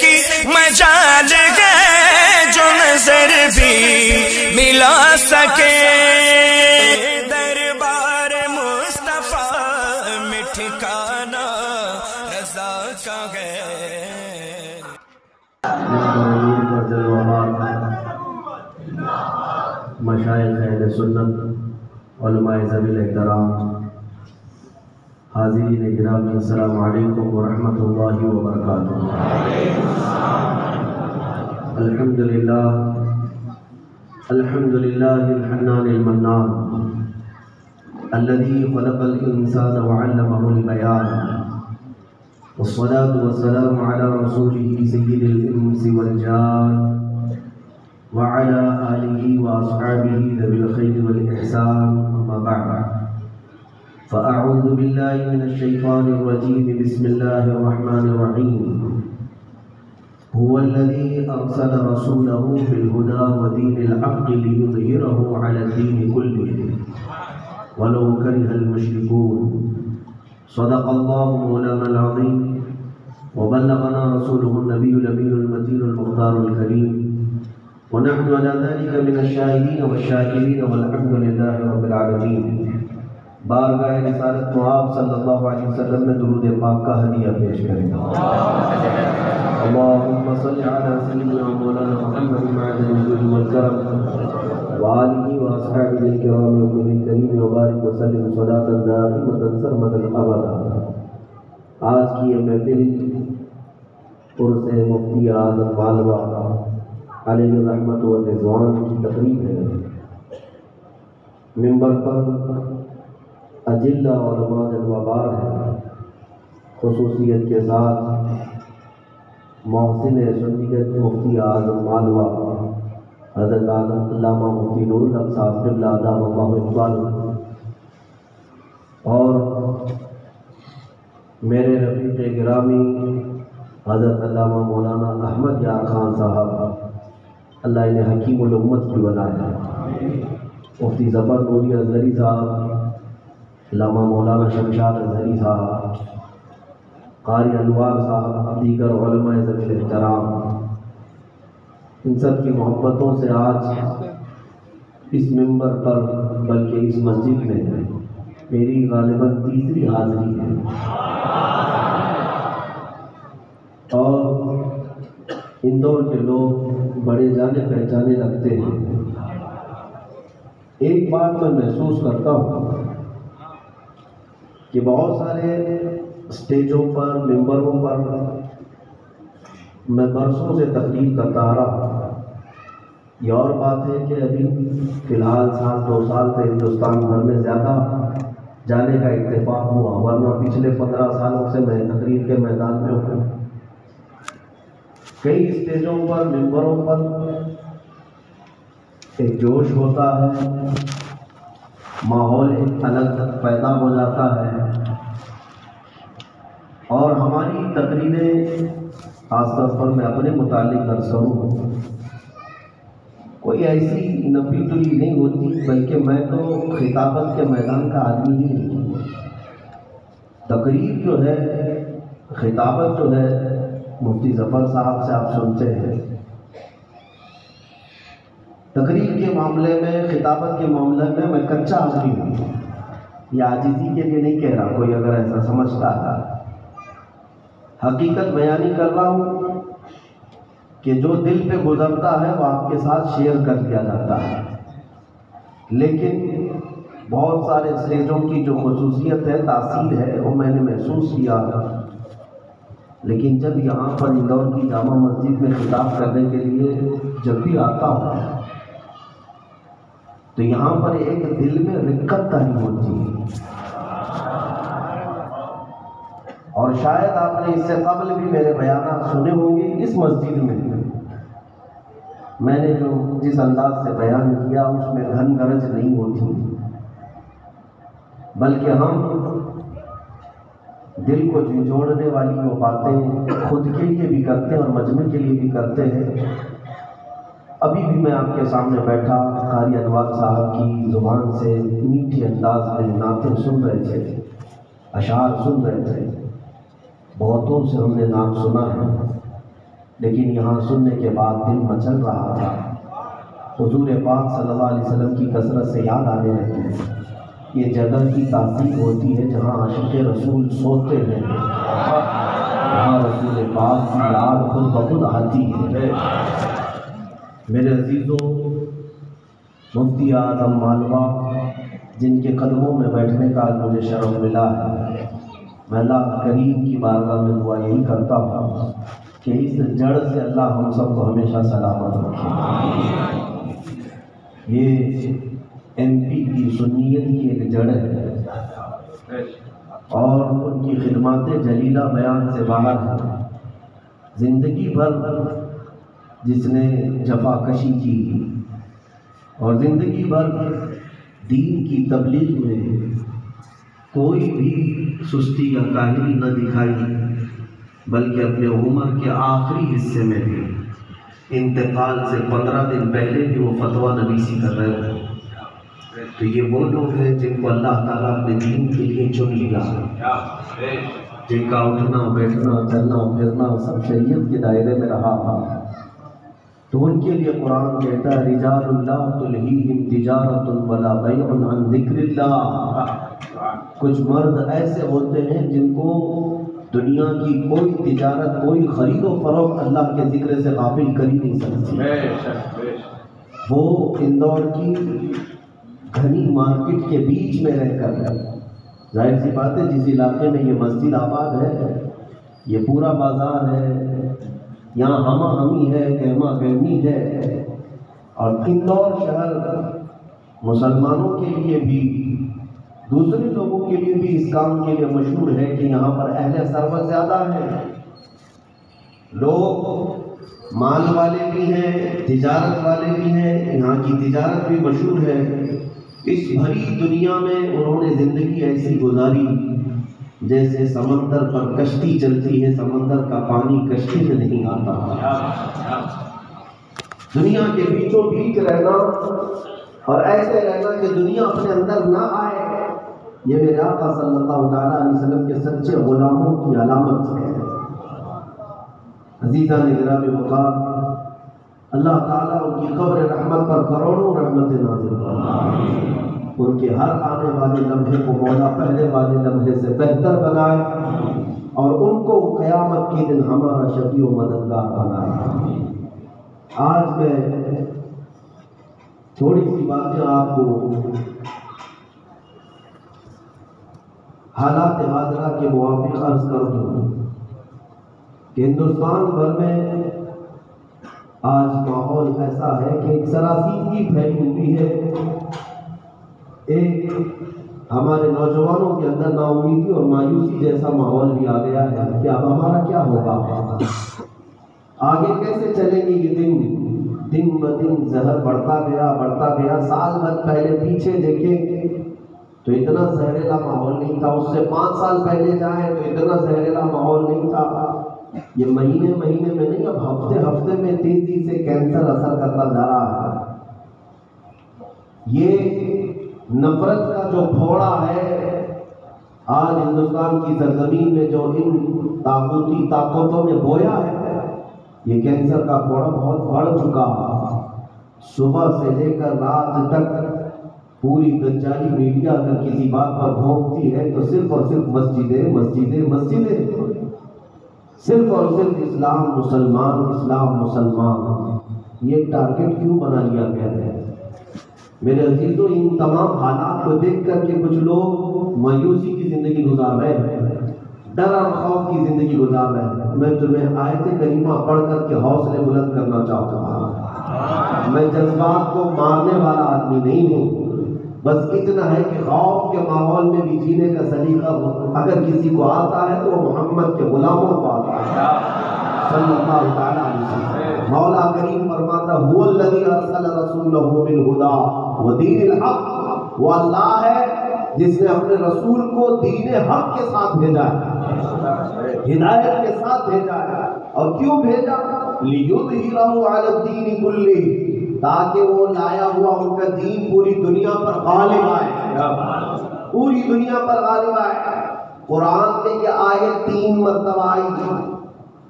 کی مجال ہے جو نظر بھی ملا سکے، دربار مصطفیٰ میں ٹھکانا رضا کا ہے۔ مشائخ اہل سنت، علماء ذوی الاحترام، حاضرین کرام، السلام علیکم ورحمۃ اللہ وبرکاتہ۔ الحمدللہ الحنان المنان الذي خلق الإنسان وعلمه البيان، والصلاة والسلام على رسوله سيد الإنس والجان وعلى آله وأصحابه ذوي الخير والإحسان، أما بعد فأعوذ بالله من الشيطان الرجيم، بسم الله الرحمن الرحيم، هو الذي أرسل رسوله بالهدى ودين الحق ليظهره على الدين كله ولو كره المشركون، صدق الله مولانا العظيم وبلغنا رسوله النبي الأمين المتين المختار الكريم، ونحن على ذلك من الشاهدين والشاكرين والحمد لله رب العالمين۔ بارگاہ رسالت آپ صلی اللہ علیہ وسلم میں درود پاک کا ہدیہ پیش کریں۔ اللهم صل على سيدنا مولانا محمد معدن الجود والكرم وآله وأصحابه الكرام وكل الكريم وبارك وسلم صلاة دائمة سرمدا أبدا۔ آج کی یہ محفل عرس مفتی اعظم مالوہ علیہ الرحمت والرضوان کی تقریب ہے۔ ممبر پر اجلہ علماء جلوہ ہے، خصوصیت کے ساتھ محسن سنیت مفتی اعظم مالوہ حضرت علامہ مفتی نور الحق صاحب قبلہ دام اللہ اقبال، اور میرے رفیق گرامی حضرت علامہ مولانا احمد یار خان صاحب، اللہ انہیں حکیم الامت کی بنایا، مفتی ظفر نوری ازہری صاحب، علامہ مولانا شمشاد ازہری صاحب، قاری انوار صاحب، دیگر علماء ذوی الاحترام، ان سب کی محبتوں سے آج اس ممبر پر بلکہ اس مسجد میں میری غالباً تیسری حاضری ہے، اور اندور کے لوگ بڑے جانے پہچانے رکھتے ہیں۔ ایک بات میں محسوس کرتا ہوں کہ بہت سارے اسٹیجوں پر، ممبروں پر میں برسوں سے تقریر کرتا آ رہا ہوں۔ یہ اور بات ہے کہ ابھی فی الحال سال 2 سال سے ہندوستان بھر میں زیادہ جانے کا اتفاق ہوا، ورنہ پچھلے 15 سالوں سے میں تقریر کے میدان میں ہوں۔ کئی اسٹیجوں پر، ممبروں پر ایک جوش ہوتا ہے، ماحول ایک الگ پیدا ہو جاتا ہے، اور ہماری تقریریں خاص طور پر میں اپنے متعلق عرض کروں، کوئی ایسی نپی تلی نہیں ہوتی، بلکہ میں تو خطابت کے میدان کا آدمی ہی نہیں ہوں۔ تقریر جو ہے، خطابت جو ہے، مفتی ظفر صاحب سے آپ سنتے ہیں۔ تقریر کے معاملے میں، خطابت کے معاملے میں میں کچا آدمی ہوں، یہ عاجزی کے لیے نہیں کہہ رہا، کوئی اگر ایسا سمجھتا ہے، حقیقت بیانی کر رہا ہوں کہ جو دل پہ گزرتا ہے وہ آپ کے ساتھ شیئر کر دیا جاتا ہے۔ لیکن بہت سارے اسٹیجوں کی جو خصوصیت ہے، تاثیر ہے، وہ میں نے محسوس کیا، لیکن جب یہاں پر اندور کی جامع مسجد میں خطاب کرنے کے لیے جب بھی آتا ہوں تو یہاں پر ایک دل میں رقت تاری ہوتی ہے، اور شاید آپ نے اس سے قبل بھی میرے بیانات سنے ہوں گے۔ اس مسجد میں نے جو جس انداز سے بیان کیا اس میں گھن گرج نہیں ہوتی، بلکہ ہم دل کو جھنجھوڑنے والی وہ باتیں خود کے لیے بھی کرتے ہیں اور مجمع کے لیے بھی کرتے ہیں۔ ابھی بھی میں آپ کے سامنے بیٹھا قاری انوار صاحب کی زبان سے میٹھے انداز میں نعتیں سن رہے تھے، اشعار سن رہے تھے، بہتوں سے ہم نے نام سنا ہے، لیکن یہاں سننے کے بعد دل مچل رہا تھا۔ حضور پاک صلی اللہ علیہ وسلم کی کثرت سے یاد آنے لگی۔ یہ جگہ کی تاثیر ہوتی ہے جہاں عاشق رسول سوتے ہیں، وہاں رسول پاک کی یاد خود بخود آتی ہے۔ میرے عزیزوں، مفتی اعظم مالوا جن کے قدموں میں بیٹھنے کا مجھے شرف ملا ہے، میں اللہ کریم کی بارگاہ میں دعا یہی کرتا ہوں کہ اس جڑ سے اللہ ہم سب کو ہمیشہ سلامت رکھے۔ یہ ایم پی کی سنیت کی ایک جڑ ہے اور ان کی خدمات جلیلہ بیان سے باہر ہے۔ زندگی بھر جس نے جفا کشی کی اور زندگی بھر دین کی تبلیغ میں کوئی بھی سستی یا کاہلی نہ دکھائی، بلکہ اپنے عمر کے آخری حصے میں بھی انتقال سے 15 دن پہلے بھی وہ فتویٰ نویسی کر رہے تھے۔ تو یہ وہ لوگ ہیں جن کو اللہ تعالیٰ اپنے دین کے لیے چن لیا، جن کا اٹھنا بیٹھنا چلنا پھرنا سب شریعت کے دائرے میں رہا۔ تو ان کے لیے قرآن کہتا ہے رجال اللہ تلہیہم تجارت ولا بیع عن ذکر اللہ۔ کچھ مرد ایسے ہوتے ہیں جن کو دنیا کی کوئی تجارت، کوئی خرید و فروخت اللہ کے ذکر سے غافل کر ہی نہیں سکتی۔ وہ اندور کی گھنی مارکیٹ کے بیچ میں رہ کر، ظاہر سی بات ہے جس علاقے میں یہ مسجد آباد ہے، یہ پورا بازار ہے، یہاں ہمہ ہمی ہے، گہما گہمی ہے، اور اندور شہر مسلمانوں کے لیے بھی دوسرے لوگوں کے لیے بھی اس کام کے لیے مشہور ہے کہ یہاں پر اہل ثروت زیادہ ہیں، لوگ مال والے بھی ہیں، تجارت والے بھی ہیں، یہاں کی تجارت بھی مشہور ہے۔ اس بھری دنیا میں انہوں نے زندگی ایسی گزاری جیسے سمندر پر کشتی چلتی ہے، سمندر کا پانی کشتی میں نہیں آتا۔ دنیا کے بیچوں بیچ رہنا اور ایسے رہنا کہ دنیا اپنے اندر نہ آئے، یہ میرے آقا صلی اللہ تعالیٰ علیہ وسلم کے سچے غلاموں کی علامت ہے۔ عزیزان گرامی وقار، اللہ تعالیٰ ان کی قبر رحمت پر کروڑوں رحمتیں نازل فرمائے، ان کے ہر آنے والے لمحے کو مولا پہلے والے لمحے سے بہتر بنائے اور ان کو قیامت کے دن ہمارا شفیع و مددگار بنائے۔ آج میں تھوڑی سی باتیں آپ کو حالات حاضرہ کے موافق عرض کر دوں کہ ہندوستان بھر میں آج ماحول ایسا ہے کہ ایک سراسیمگی پھیلی ہوئی ہے، ایک ہمارے نوجوانوں کے اندر نا امیدی اور مایوسی جیسا ماحول بھی آ گیا ہے کہ اب ہمارا کیا ہوگا، آگے کیسے چلیں گے۔ یہ دن بدن زہر بڑھتا گیا۔ سال بھر پہلے پیچھے دیکھیں تو اتنا زہریلا ماحول نہیں تھا، اس سے 5 سال پہلے جائیں تو اتنا زہریلا ماحول نہیں تھا۔ یہ مہینے میں نہیں، اب ہفتے میں تیزی سے کینسر اثر کرتا جا رہا ہے۔ یہ نفرت کا جو پھوڑا ہے آج ہندوستان کی سرزمین میں جو ان طاقتی طاقتوں نے بویا ہے، یہ کینسر کا پھوڑا بہت بڑھ چکا ہے۔ صبح سے لے کر رات تک پوری دجالی میڈیا اگر کسی بات پر بھونکتی ہے تو صرف اور صرف مسجدیں، صرف اور صرف اسلام مسلمان، یہ ٹارگٹ کیوں بنا لیا گیا ہے؟ میرے عزیزوں، ان تمام حالات کو دیکھ کر کے کچھ لوگ مایوسی کی زندگی گزار رہے ہیں، ڈر اور خوف کی زندگی گزار رہے ہیں۔ میں تمہیں آیت کریمہ پڑھ کر کے حوصلے بلند کرنا چاہتا ہوں۔ میں جذبات کو مارنے والا آدمی نہیں ہوں، بس اتنا ہے کہ خوف کے ماحول میں بھی جینے کا سلیقہ اگر کسی کو آتا ہے تو وہ محمد کے غلاموں کو آتا ہے صلی اللہ تعالیٰ علیہ وسلم۔ مولا کریم فرماتا ہے هو الذی ارسل رسولہ بالہدی ودین الحق، وہ اللہ ہے جس نے اپنے رسول کو دین حق کے ساتھ بھیجا ہے، ہدایت کے ساتھ بھیجا ہے۔ اور کیوں بھیجا؟ لیظہرہ علی الدین کلہ، تاکہ وہ لایا ہوا ان کا دین پوری دنیا پر غالب آئے، پوری دنیا پر غالب آئے۔ قرآن میں یہ آیت 3 مرتبہ آئی،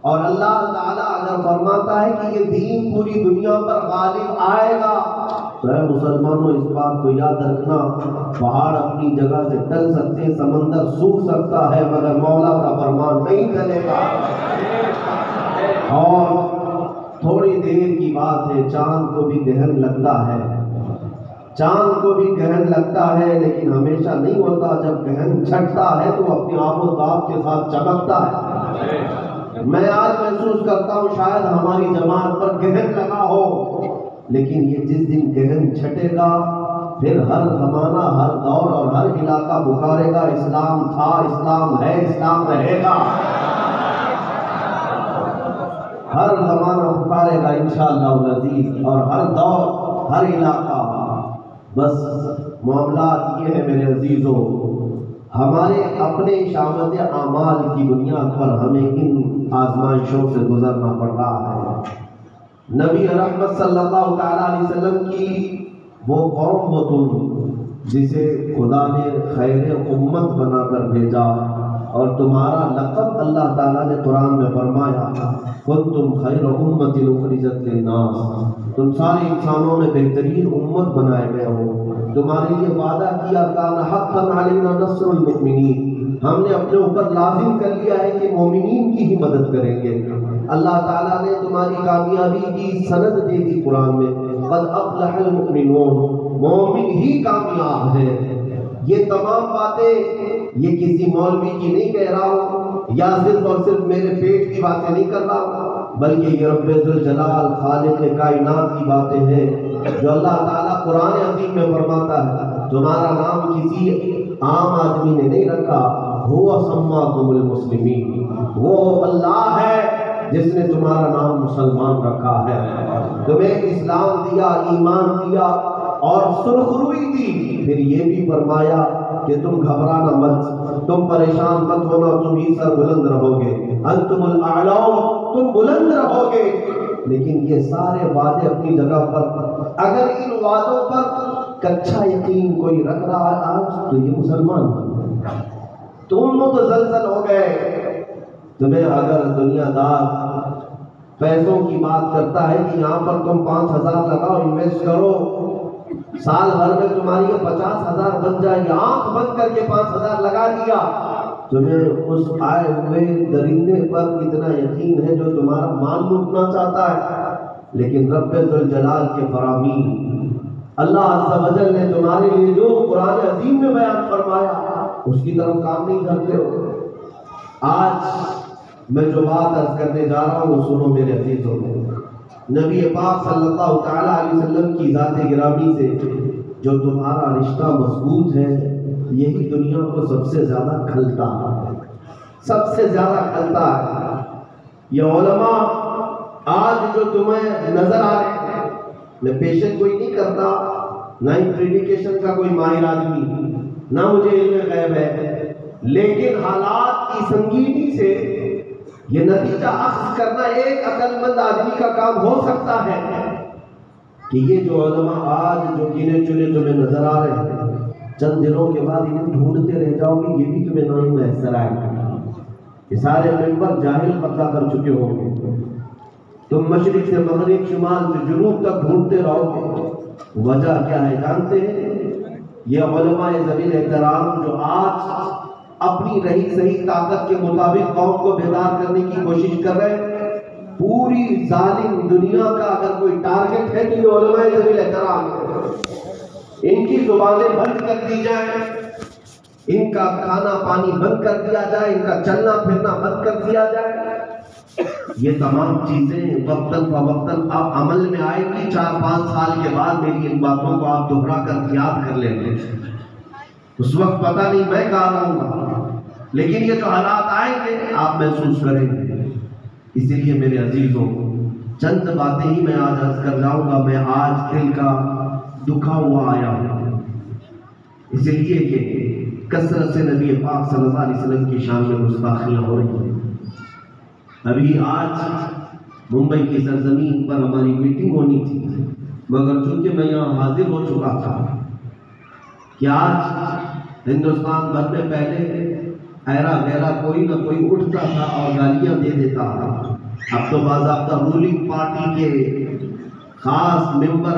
اور اللہ تعالیٰ اگر اگر فرماتا ہے کہ یہ دین پوری دنیا پر غالب آئے گا تو اے مسلمانوں اس بات کو یاد رکھنا، پہاڑ اپنی جگہ سے ٹل سکتے ہیں، سمندر سوکھ سکتا ہے، مگر مولا کا فرمان نہیں ٹلے گا۔ اور تھوڑی دیر کی بات ہے، چاند کو بھی گرہن لگتا ہے، چاند کو بھی گرہن لگتا ہے، لیکن ہمیشہ نہیں ہوتا۔ جب گرہن چھٹتا ہے تو اپنی آب و تاب کے ساتھ چمکتا ہے۔ میں آج محسوس کرتا ہوں شاید ہماری جماعت پر گرہن لگا ہو، لیکن یہ جس دن گرہن چھٹے گا پھر ہر زمانہ، ہر دور اور ہر علاقہ پکارے گا اسلام تھا، اسلام ہے، اسلام رہے گا۔ ہر زمانہ پکارے گا انشاءاللہ العزیز، اور ہر دور، ہر علاقہ۔ بس معاملات یہ ہے میرے عزیزوں، ہمارے اپنے شامت اعمال کی بنیاد پر ہمیں ان آزمائشوں سے گزرنا پڑ رہا ہے۔ نبی رحمت صلی اللہ تعالیٰ علیہ وسلم کی وہ قوم ہو تم جسے خدا نے خیر امت بنا کر بھیجا، اور تمہارا لقب اللہ تعالیٰ نے قرآن میں فرمایا کنتم خیر امت اخرجت للناس، تم سارے انسانوں میں بہترین امت بنائے گئے ہو۔ تمہارے لیے وعدہ کیا کان حقا علینا نصر المؤمنین، ہم نے اپنے اوپر لازم کر لیا ہے کہ مومنین کی ہی مدد کریں گے۔ اللہ تعالیٰ نے تمہاری کامیابی کی سند دے دی قرآن میں، قد افلح المؤمنون، مومن ہی کامیاب ہے۔ یہ تمام باتیں یہ کسی مولوی کی نہیں کہہ رہا ہوں، یا صرف اور صرف میرے پیٹ کی باتیں نہیں کر رہا ہوں، بلکہ یہ رب ذوالجلال خالق کائنات کی باتیں ہیں جو اللہ تعالیٰ قرآن عظیم میں فرماتا ہے تمہارا نام کسی عام آدمی نے نہیں رکھا، هو سماکم المسلمین، وہ اللہ ہے جس نے تمہارا نام مسلمان رکھا ہے، تمہیں اسلام دیا، ایمان دیا اور سرخروئی دی، پھر یہ بھی فرمایا کہ تم گھبرانا مت، تم پریشان مت ہونا، تم ہی سر بلند رہو گے، انتم الاعلون، تم بلند رہو گے۔ لیکن یہ سارے وعدے اپنی جگہ پر، اگر ان وعدوں پر کچا یقین کوئی رکھ رہا ہے آج تو یہ مسلمان ہے۔ تم متزلزل ہو گئے۔ تمہیں اگر دنیا دار پیسوں کی بات کرتا ہے کہ یہاں پر تم 5,000 لگاؤ، انویسٹ کرو، سال بھر میں تمہاری 50,000 بن جائے گی، آنکھ بند کر کے 5,000 لگا دیا، تمہیں اس آئے ہوئے درندے پر اتنا یقین ہے جو تمہارا مال لوٹنا چاہتا ہے، لیکن رب ذوالجلال کے فرامین اللہ عز و جل نے تمہارے لیے جو قرآن عظیم میں بیان فرمایا اس کی طرف کام نہیں کرتے ہو۔ آج میں جو بات عرض کرنے جا رہا ہوں وہ سنو میرے عزیزوں، نبی پاک صلی اللہ تعالیٰ علیہ وسلم کی ذات گرامی سے جو تمہارا رشتہ مضبوط ہے یہی دنیا کو سب سے زیادہ کھلتا ہے، سب سے زیادہ کھلتا ہے۔ یہ علماء آج جو تمہیں نظر آ رہے ہیں، میں پیشن کوئی نہیں کرتا، نہ ہی پریڈیکیشن کا کوئی ماہر آدمی، نہ مجھے علم غیب ہے، لیکن حالات کی سنگینی سے یہ نتیجہ اخذ کرنا ایک عقل مند آدمی کا کام ہو سکتا ہے کہ یہ جو علماء آج جو گنے چنے تمہیں نظر آ رہے ہیں، چند دنوں کے بعد انہیں ڈھونڈتے رہ جاؤ گے، یہ بھی تمہیں نہیں محسر آئے گا۔ یہ سارے ممبر جاہل قبضہ کر چکے ہوں گے، تم مشرق سے مغرب، شمال سے جنوب تک ڈھونڈتے رہو گے۔ وجہ کیا ہے جانتے ہیں؟ یہ علماء ذویل احترام جو آج اپنی رہی صحیح طاقت کے مطابق قوم کو بیدار کرنے کی کوشش کر رہے ہیں، پوری ظالم دنیا کا اگر کوئی ٹارگٹ ہے تو یہ علماء ذویل احترام ہے۔ ان کی زبانیں بند کر دی جائیں، ان کا کھانا پانی بند کر دیا جائے، ان کا چلنا پھرنا بند کر دیا جائے، یہ تمام چیزیں وقتاً فوقتاً اب عمل میں آئے گی۔ 4-5 سال کے بعد میری ان باتوں کو آپ دوہرا کر یاد کر لیں گے، اس وقت پتہ نہیں میں کہاں رہوں گا، لیکن یہ جو حالات آئیں گے آپ محسوس کریں گے۔ اسی لیے میرے عزیزوں چند باتیں ہی میں آج عرض کر جاؤں گا۔ میں آج دل کا دکھا ہوا آیا ہوں، اس لیے کہ کثرت سے نبی پاک صلی اللہ علیہ وسلم کی شان میں گستاخیاں ہو رہی ہیں۔ ابھی آج ممبئی کی سرزمین پر ہماری میٹنگ ہونی تھی، مگر چونکہ میں یہاں حاضر ہو چکا تھا کہ آج ہندوستان بھر میں پہلے ایرا غیرا کوئی نہ کوئی اٹھتا تھا اور گالیاں دے دیتا تھا، اب تو باضابطہ رولنگ پارٹی کے خاص ممبر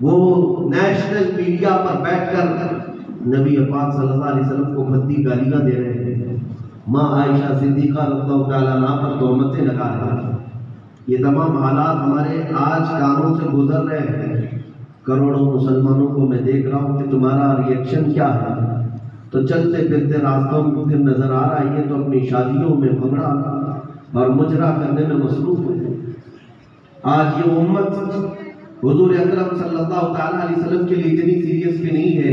وہ نیشنل میڈیا پر بیٹھ کر نبی پاک صلی اللہ علیہ وسلم کو بھدی گالیاں دے رہے ہیں، ماں عائشہ صدیقہ رضی اللہ تعالیٰ عنہا پر تہمتیں لگا رہے ہیں۔ یہ تمام حالات ہمارے آج کانوں سے گزر رہے ہیں۔ کروڑوں مسلمانوں کو میں دیکھ رہا ہوں کہ تمہارا ریئیکشن کیا ہے، تو چلتے پھرتے راستوں میں پھر نظر آ رہا ہے یہ تو اپنی شادیوں میں بھنگڑا اور مجرا کرنے میں مصروف ہے۔ آج یہ امت حضور اکرم صلی اللہ تعالیٰ علیہ وسلم کے لیے اتنی سیریس بھی نہیں ہے،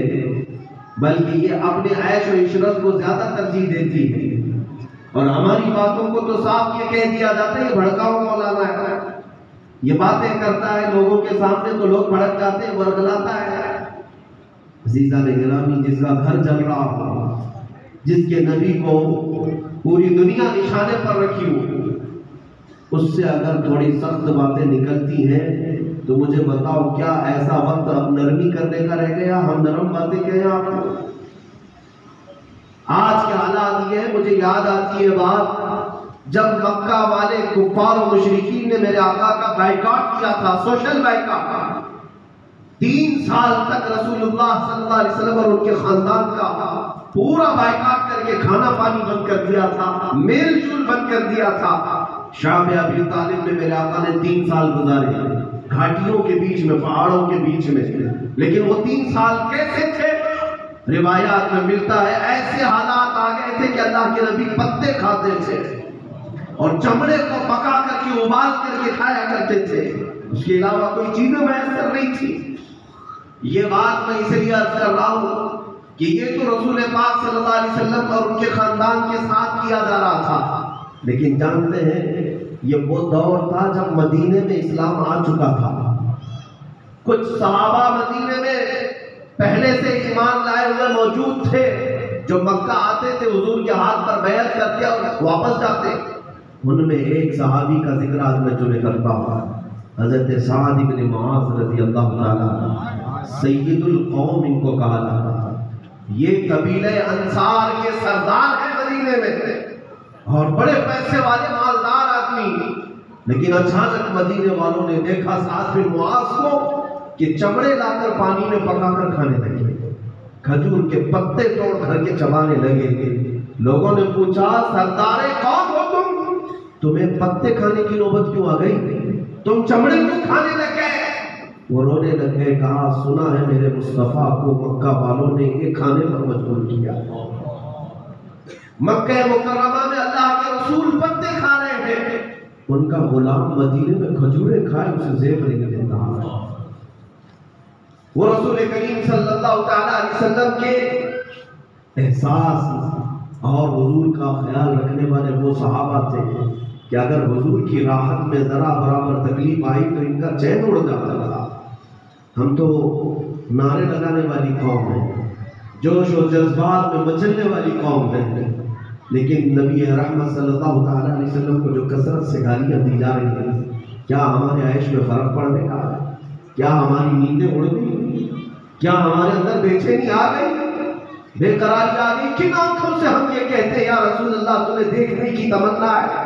بلکہ یہ اپنے عیش و عشرت کو زیادہ ترجیح دیتی ہے، اور ہماری باتوں کو تو صاف یہ کہہ دیا جاتا ہے یہ بھڑکاؤ مولانا ہے، یہ باتیں کرتا ہے لوگوں کے سامنے تو لوگ بھڑک جاتے ہیں، ورگلاتا ہے۔ عزیزان گرامی، جس کا گھر جل رہا ہو، جس کے نبی کو پوری دنیا نشانے پر رکھی ہو، اس سے اگر تھوڑی سخت باتیں نکلتی ہیں تو مجھے بتاؤ کیا ایسا وقت اب نرمی کرنے کا رہ گیا؟ ہم نرم باتیں کہیں آپ کو؟ آج کے حالات یہ ہے، مجھے یاد آتی ہے بات جب مکہ والے کفار و مشرکین نے میرے آقا کا بائیکاٹ کیا تھا، سوشل بائیکاٹ۔ 3 سال تک رسول اللہ صلی اللہ علیہ وسلم اور ان کے خاندان کا پورا بائیکاٹ کر کے کھانا پانی بند کر دیا تھا، میل جول بند کر دیا تھا۔ شام ابی طالب میں میرے آقا نے 3 سال گزارے، گھاٹیوں کے بیچ میں، پہاڑوں کے بیچ میں، لیکن وہ 3 سال کیسے تھے؟ روایات میں ملتا ہے ایسے حالات آ گئے تھے کہ اللہ کے نبی پتے کھاتے تھے اور چمڑے کو پکا کر کے ابال کر کے کھایا کرتے تھے، اس کے علاوہ کوئی چیزیں میسر نہیں تھی۔ یہ بات میں اس لیے عرض کر رہا ہوں کہ یہ تو رسول پاک صلی اللہ علیہ وسلم اور ان کے خاندان کے ساتھ کیا جا رہا تھا، لیکن جانتے ہیں یہ وہ دور تھا جب مدینے میں اسلام آ چکا تھا۔ کچھ صحابہ مدینے میں پہلے سے ایمان لائے ہوئے موجود تھے، جو مکہ آتے تھے حضور کے ہاتھ پر بیعت کرتے اور واپس جاتے۔ ان میں ایک صحابی کا ذکر آج میں تمہیں کرتا ہوں، حضرت سعد بن معاذ رضی اللہ تعالیٰ، سید القوم ان کو کہا جاتا ہے۔ یہ قبیلہ انصار کے سردار ہیں مدینے میں، اور بڑے پیسے والے مالدار آدمی، لیکن اچانک مدینے والوں نے دیکھا سعد بن معاذ کو کہ چمڑے لا کر پانی میں پکا کر کھانے لگے، کھجور کے پتے توڑ کر کے چبانے لگے۔ لوگوں نے پوچھا سردار قوم ہو تمہیں پتے کھانے کی نوبت کیوں آ گئی؟ تم چمڑے کیوں کھانے لگے؟ وہ رونے لگے، کہا سنا ہے میرے مصطفیٰ کو مکہ والوں نے یہ کھانے پر مجبور کیا۔ مکہ مکرمہ میں اللہ کے رسول پتے کھا رہے ہیں، ان کا غلام مدینے میں کھجورے کھائے اسے زیب نہیں دیتا۔ وہ رسول کریم صلی اللہ تعالیٰ علیہ وسلم کے احساس اور حضور کا خیال رکھنے والے وہ صحابہ تھے کہ اگر حضور کی راحت میں ذرا برابر تکلیف آئی تو ان کا چین اڑ جاتا تھا۔ ہم تو نعرے لگانے والی قوم ہیں، جوش و جذبات میں مچلنے والی قوم ہیں، لیکن نبی رحمت صلی اللہ تعالیٰ علیہ وسلم کو جو کثرت سے گالیاں دی جا رہی ہیں، کیا ہمارے عیش میں فرق پڑنے کا؟ کیا ہماری نیندیں اڑ گئی؟ کیا ہمارے اندر بے چینی آ گئی، بے قراری آ گئی؟ کن آنکھوں سے ہم یہ کہتے ہیں یا رسول اللہ تمہیں دیکھنے کی تمنا ہے،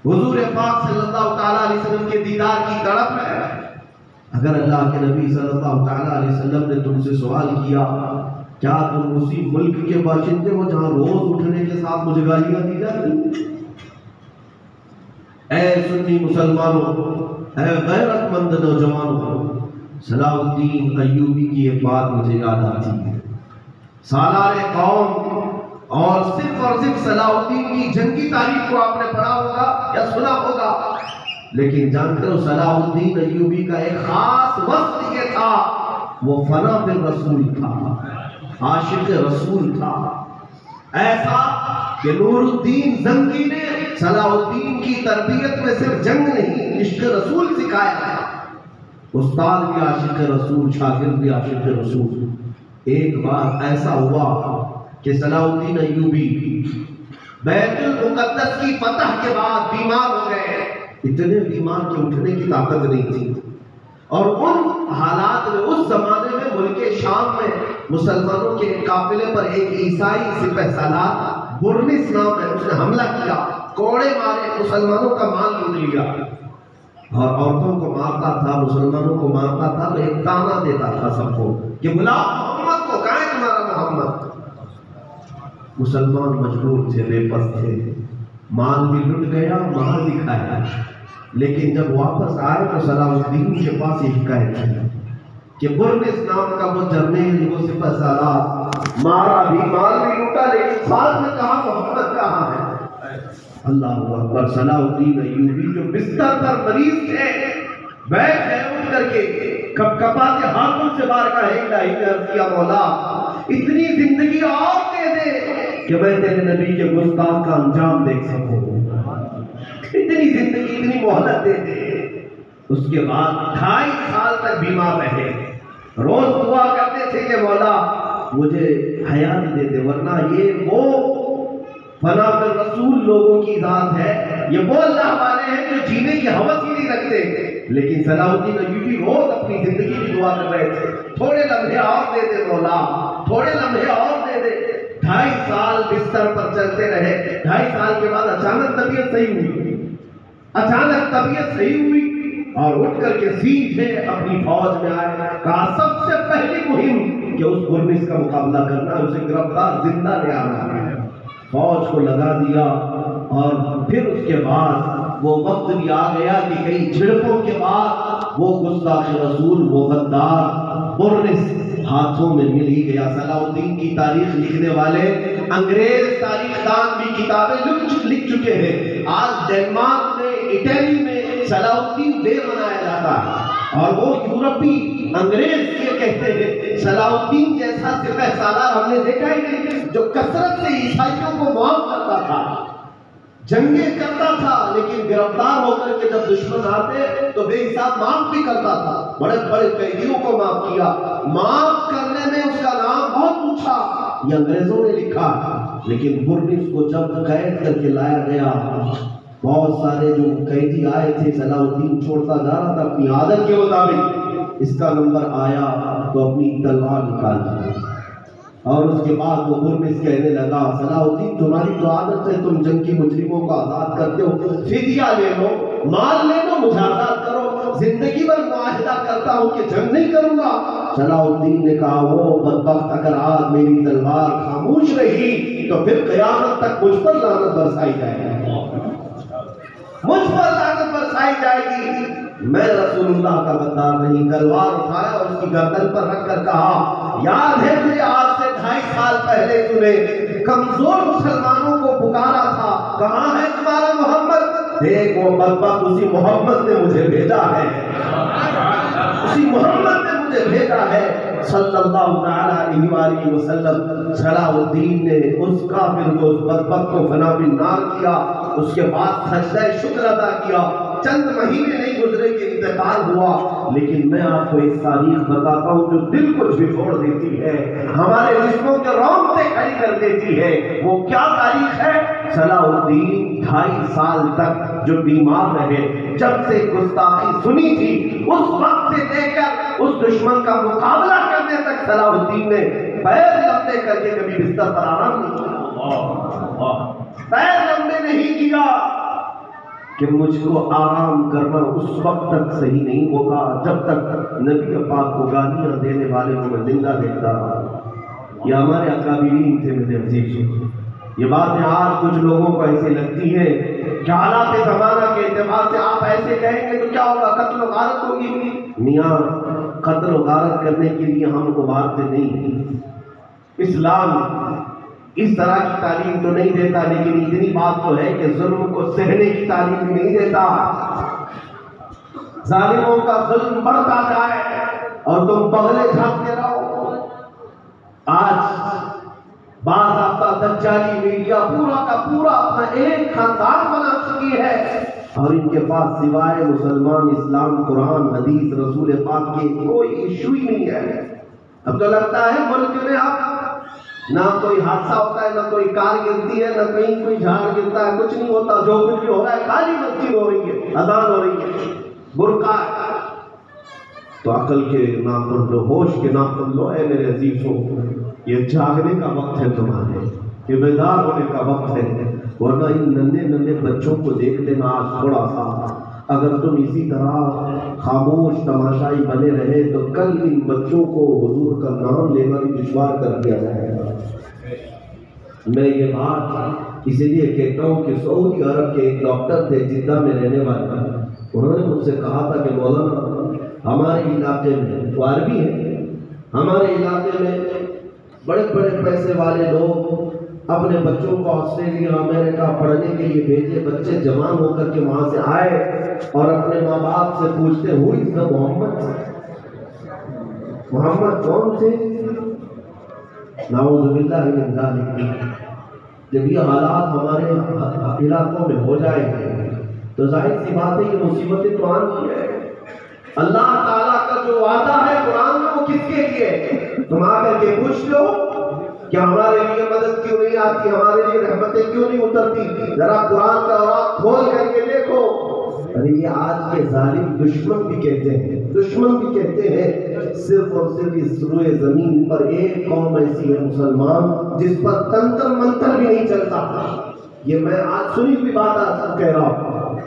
حضور پاک صلی اللہ تعالیٰ علیہ وسلم کے دیدار کی تڑپ ہے؟ اگر اللہ کے نبی صلی اللہ تعالیٰ علیہ وسلم نے تم سے سوال کیا کیا تم اسی ملک کے باشندے ہو جہاں روز اٹھنے کے ساتھ مجھے گالیاں دی جاتی؟ اے سنی مسلمانوں، اے غیرت مند نوجوانوں، صلاح الدین ایوبی کی ایک بات مجھے یاد آتی ہے۔ سالار قوم اور صرف صلاح الدین کی جنگی تاریخ کو آپ نے پڑھا ہوگا یا سنا ہوگا، لیکن جانتے ہو صلاح الدین ایوبی کا ایک خاص وقت یہ تھا، وہ فنا بالرسول تھا، عاشق رسول تھا۔ ایسا کہ نور الدین زنگی نے صلاح الدین کی تربیت میں صرف جنگ نہیں، عشق رسول سکھایا تھا۔ استاد بھی عاشق رسول، شاگرد بھی عاشق رسول۔ ایک بار ایسا ہوا کہ صلاح الدین ایوبی بیت المقدس کی فتح کے بعد بیمار ہو گئے، اتنے بیمار کہ اٹھنے کی طاقت نہیں تھی، اور ان حالات میں اس زمانے میں ملک شام میں مسلمانوں کے قافلے پر ایک عیسائی سپہ سالار برنس نام ہے، اس نے حملہ کیا، کوڑے مارے، مسلمانوں کا مال لوٹ لیا، اور عورتوں کو مارتا تھا، مسلمانوں کو مارتا تھا، تو ایک تانا دیتا تھا سب کو کہ بلاؤ محمد کو، کہاں ہے تمہارا محمد؟ مسلمان مجبور تھے، بے بس تھے، مال بھی لٹ گیا، مال بھی کھایا، لیکن جب واپس آئے تو صلاح الدین کے پاس یہ شکایت کی کہ برنس نام کا وہ جرنیل، وہ سپہ سالار، مارا بھی، مال بھی لوٹا، لیکن ساتھ میں کہا محمد کہاں ہے؟ اللہ اکبر۔ صلاح الدین ایوبی جو بستر پر مریض تھے، بیٹھ گئے اٹھ کر کے، کب کپاتے ہاتھوں سے بار کا عرض کیا مولا اتنی زندگی اور دے دے کہ میں تیرے نبی کے گستاخ کا انجام دیکھ سکوں، اتنی زندگی، اتنی مہلت دے دے۔ اس کے بعد 2.5 سال تک بیمار رہے، روز دعا کرتے تھے کہ مولا مجھے حیات دے دے، ورنہ یہ وہ فنا پر رسول لوگوں کی ذات ہے، یہ وہ اللہ والے ہیں جو جینے کی حوث ہی نہیں رکھتے۔ لیکن صلاح الدین ایوبی روز اپنی زندگی کی دعا کر رہے تھے، تھوڑے لمحے اور دے دے مولا، تھوڑے لمحے اور دے دے۔ 2.5 سال بستر پر چلتے رہے۔ 2.5 سال کے بعد اچانک طبیعت صحیح ہوئی، اچانک طبیعت صحیح ہوئی، اور اٹھ کر کے سیدھے اپنی فوج میں آئے۔ کہا سب سے پہلی مہم کہ اس برنس کا مقابلہ کرنا، اسے گرفتار زندہ لے آنا ہے۔ فوج کو لگا دیا، اور پھر اس کے بعد وہ وقت بھی آ گیا کہ کئی جھڑپوں کے بعد وہ گستاخ رسول، وہ غدار برنس ہاتھوں میں مل ہی گیا۔ صلاح الدین کی تاریخ لکھنے والے انگریز تاریخ دان بھی کتابیں لکھ چکے ہیں۔ آج ڈنمارک میں، اٹلی میں صلاح الدین ڈے منایا جاتا ہے، اور وہ یورپی انگریز یہ کہتے ہیں صلاح الدین جیسا سپہ سالار ہم نے دیکھا ہی نہیں، جو کثرت سے عیسائیوں کو معاف کرتا تھا، جنگیں کرتا تھا، لیکن گرفتار ہو کر کے جب دشمن آتے تو بے حساب معاف بھی کرتا تھا، بڑے بڑے قیدیوں کو معاف کیا۔ معاف کرنے میں اس کا نام بہت اونچا، یہ انگریزوں نے لکھا، لیکن برنس کو جب قید کر کے لایا گیا، بہت سارے جو قیدی آئے تھے، صلاح الدین چھوڑتا جا رہا تھا اپنی عادت کے مطابق، اس کا نمبر آیا تو اپنی تلوار نکال دی، اور اس کے بعد وہ برنس کہنے لگا صلاح الدین تمہاری تو عادت ہے، تم جنگ کی مجرموں کو آزاد کرتے ہو، فدیہ لے لو، مال لے لو، مجھے آزاد کرو، زندگی بھر معاہدہ کرتا ہوں کہ جنگ نہیں کروں گا۔ صلاح الدین نے کہا وہ بدبخت اگر آج میری تلوار خاموش رہی تو پھر قیامت تک مجھ پر لعنت برسائی جائے گی، مجھ پر لعنت برسائی جائے گی، میں رسول اللہ کا غدار نہیں۔ تلوار اٹھایا اور اس کی گردن پر رکھ کر کہا یاد ہے مجھے آج سے 2.5 سال پہلے تو نے کمزور مسلمانوں کو پکارا تھا، کہاں ہے تمہارا محمد؟ دیکھ وہ بدبخت اسی محمد نے مجھے بھیجا ہے، اسی محمد نے مجھے بھیجا ہے صلی اللہ تعالی علیہ وآلہ وسلم۔ صلاح الدین نے اس کافر کو، اس بدبخت کو فنا بالنار کیا، اس کے بعد سجدہ شکر ادا کیا۔ چند مہینے نہیں گزرے کہ انتقال ہوا، لیکن میں آپ کو ایک تاریخ بتاتا ہوں جو دل کو جھنجھوڑ دیتی ہے، ہمارے جسموں کے رونگٹے کھڑی کر دیتی ہے۔ وہ کیا تاریخ ہے؟ صلاح الدین 2.5 سال تک جو بیمار رہے، جب سے گستاخی سنی تھی اس وقت سے لے کر اس دشمن کا مقابلہ کرنے تک صلاح الدین نے پیر لمبے کر کے کبھی بستر پر آرام نہیں کیا، پیر لمبے نہیں کیا کہ مجھ کو آرام کرنا اس وقت تک صحیح نہیں ہوگا جب تک نبی پاک کو گالیاں دینے والے کو میں زندہ دیکھتا رہا۔ یہ ہمارے اکابرین تھے میرے عزیزوں۔ یہ باتیں آج کچھ لوگوں کو ایسے لگتی ہیں کہ حالات زمانہ کے اعتبار سے آپ ایسے کہیں گے تو کیا ہوگا، قتل و غارت ہوگی۔ میاں قتل و غارت کرنے کے لیے ہم کو مارتے نہیں ہیں، اسلام اس طرح کی تعلیم تو نہیں دیتا، لیکن اتنی بات تو ہے کہ ظلم کو سہنے کی تعلیم بھی نہیں دیتا۔ ظالموں کا ظلم بڑھتا جائے اور تم بغلے جھانکتے رہو۔ آج باضابطہ دجالی میڈیا پورا کا پورا اپنا ایک خاندان بنا چکی ہے، اور ان کے پاس سوائے مسلمان، اسلام، قرآن، حدیث، رسول پاک کے کوئی ایشو ہی نہیں ہے۔ اب تو لگتا ہے ملک میں اب نہ کوئی حادثہ ہوتا ہے، نہ کوئی کار گرتی ہے، نہ کہیں کوئی جھاڑ گرتا ہے، کچھ نہیں ہوتا، جو کچھ بھی ہو رہا ہے خالی مسجد ہو رہی ہے، اذان ہو رہی ہے، برقع ہے۔ تو عقل کے ناخن لو، ہوش کے ناخن لو، اے میرے عزیزوں، یہ جاگنے کا وقت ہے تمہارے، کہ بیدار ہونے کا وقت ہے، ورنہ ان ننھے ننھے بچوں کو دیکھ لینا آج تھوڑا سا، اگر تم اسی طرح خاموش تماشائی بنے رہے تو کل ان بچوں کو حضور کا نام لینا بھی دشوار کر دیا جائے گا۔ میں یہ بات اسی لیے کہتا ہوں کہ سعودی عرب کے ایک ڈاکٹر تھے جدہ میں رہنے والے، انہوں نے مجھ سے کہا تھا کہ مولانا ہمارے علاقے میں، وہ عربی ہے، ہمارے علاقے میں بڑے بڑے پیسے والے لوگ اپنے بچوں کو آسٹریلیا امریکہ پڑھنے کے لیے بھیجے، بچے جوان ہو کر کے وہاں سے آئے اور اپنے ماں باپ سے پوچھتے ہوئی محمد کون تھے؟ نعوذ باللہ من ذالک۔ جب یہ حالات ہمارے علاقوں میں ہو جائیں گے تو ظاہر سی بات ہے یہ مصیبتیں تو آنی ہے۔ اللہ تعالیٰ کا جو وعدہ ہے قرآن میں وہ کس کے لیے؟ تم آ کر کے پوچھ لو کہ ہمارے لیے مدد کیوں نہیں آتی، ہمارے لیے رحمتیں کیوں نہیں اترتی؟ ذرا قرآن کا اوراق کھول کر کے دیکھو۔ ارے یہ آج کے ظالم دشمن بھی کہتے ہیں صرف اور صرف اس روئے زمین پر ایک قوم ایسی ہے مسلمان جس پر تنتر منتر بھی نہیں چلتا۔ یہ میں آج سنی ہوئی بات آج کہہ رہا ہوں،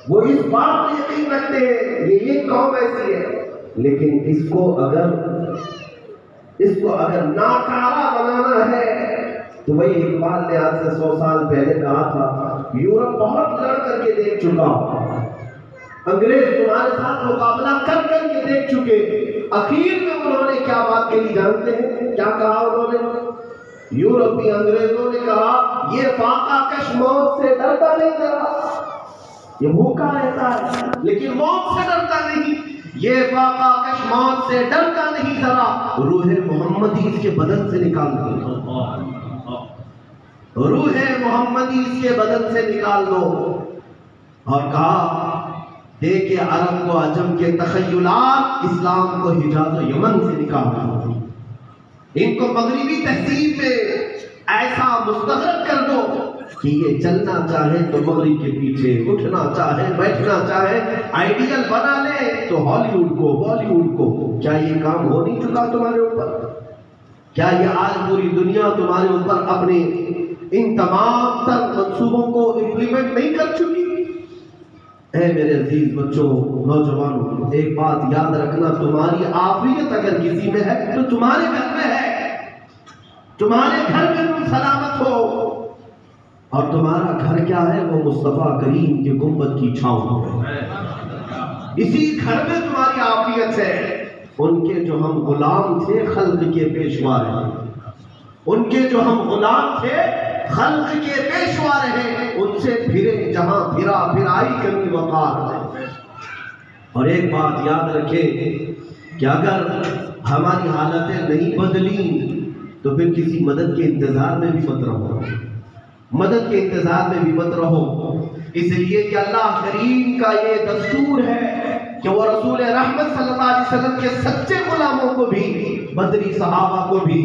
وہ اس بات پہ یقین رکھتے ہیں یہ ایک قوم ایسی ہے، لیکن اس کو اگر ناکارہ بنانا ہے تو وہی اقبال نے آج سے 100 سال پہلے کہا تھا، یورپ بہت لڑ کر کے دیکھ چکا، انگریز تمہارے ساتھ مقابلہ کر کر کے دیکھ چکے، اخیر میں انہوں نے کیا بات کہی جانتے ہیں؟ کیا کہا انہوں نے؟ یورپی انگریزوں نے کہا یہ فاقہ کش موت سے ڈرتا نہیں ذرا، یہ بھوکا رہتا ہے لیکن موت سے ڈرتا نہیں، یہ فاقہ کش موت سے ڈرتا نہیں ذرا، روح محمدی اس کے بدن سے نکال دو، روح محمدی اس کے بدن سے نکال دو۔ اور کہا دیکھے عرب کو عجم کے تخیلات، اسلام کو حجاز و یمن سے نکال دو، ان کو مغربی تہذیب میں ایسا مستغرق کر دو کہ یہ چلنا چاہے تو مغرب کے پیچھے، اٹھنا چاہے بیٹھنا چاہے، آئیڈیل بنا لے تو ہالی ووڈ کو بالی ووڈ کو۔ کیا یہ کام ہو نہیں چکا تمہارے اوپر؟ کیا یہ آج پوری دنیا تمہارے اوپر اپنے ان تمام تر منصوبوں کو امپلیمنٹ نہیں کر چکی؟ اے میرے عزیز بچوں، نوجوانوں، ایک بات یاد رکھنا، تمہاری عافیت اگر کسی میں ہے تو تمہارے گھر میں ہے، تمہارے گھر میں تم سلامت ہو، اور تمہارا گھر کیا ہے؟ وہ مصطفیٰ کریم کے گنبد کی چھاؤں ہے، اسی گھر میں تمہاری عافیت ہے۔ ان کے جو ہم غلام تھے خلق کے پیشوا رہے، ان کے جو ہم غلام تھے خلق کے پیشوا رہے، ان سے پھرے جہاں پھرا پھرائی کمی وقار ہے۔ اور ایک بات یاد رکھیں کہ اگر ہماری حالتیں نہیں بدلیں تو پھر کسی مدد کے انتظار میں بھی مت رہو، مدد کے انتظار میں بھی مت رہو، اس لیے کہ اللہ کریم کا یہ دستور ہے کہ وہ رسول رحمت صلی اللہ علیہ وسلم کے سچے غلاموں کو بھی، بدری صحابہ کو بھی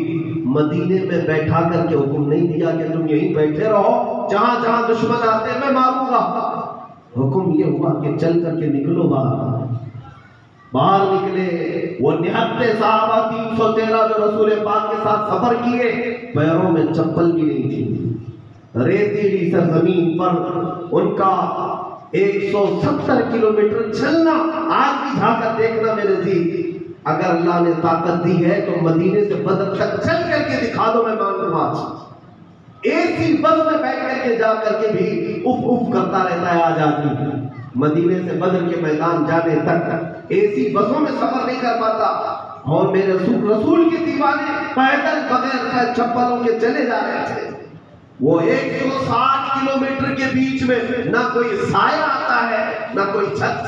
مدینے میں بیٹھا کر کے حکم نہیں دیا کہ تم یہیں بیٹھے رہو، جہاں جہاں دشمن آتے میں ماروں گا۔ حکم یہ ہوا کہ چل کر کے نکلو باہر نکلے۔ وہ 79 صحابہ 313 جو رسول پاک کے ساتھ سفر کیے، پیروں میں چپل بھی نہیں تھی، ریتیلی سرزمین پر ان کا 170 کلومیٹر چلنا۔ آج بھی جا کر دیکھنا میرے عزیز، اگر اللہ نے طاقت دی ہے تو مدینے سے بدر تک چل کر کے دکھا دو، میں مان لوں آج۔ ایسی بس میں بیٹھ کر کے جا کر کے بھی اف اف کرتا رہتا ہے آج آدمی، مدینے سے بدر کے میدان جانے تک ایسی بسوں میں سفر نہیں کر پاتا۔ اور میرے رسول کے دیوانے پیدل بغیر چپلوں کے چلے جا رہے تھے۔ وہ 160 کلومیٹر کے بیچ میں نہ کوئی سایہ آتا ہے نہ کوئی چھت،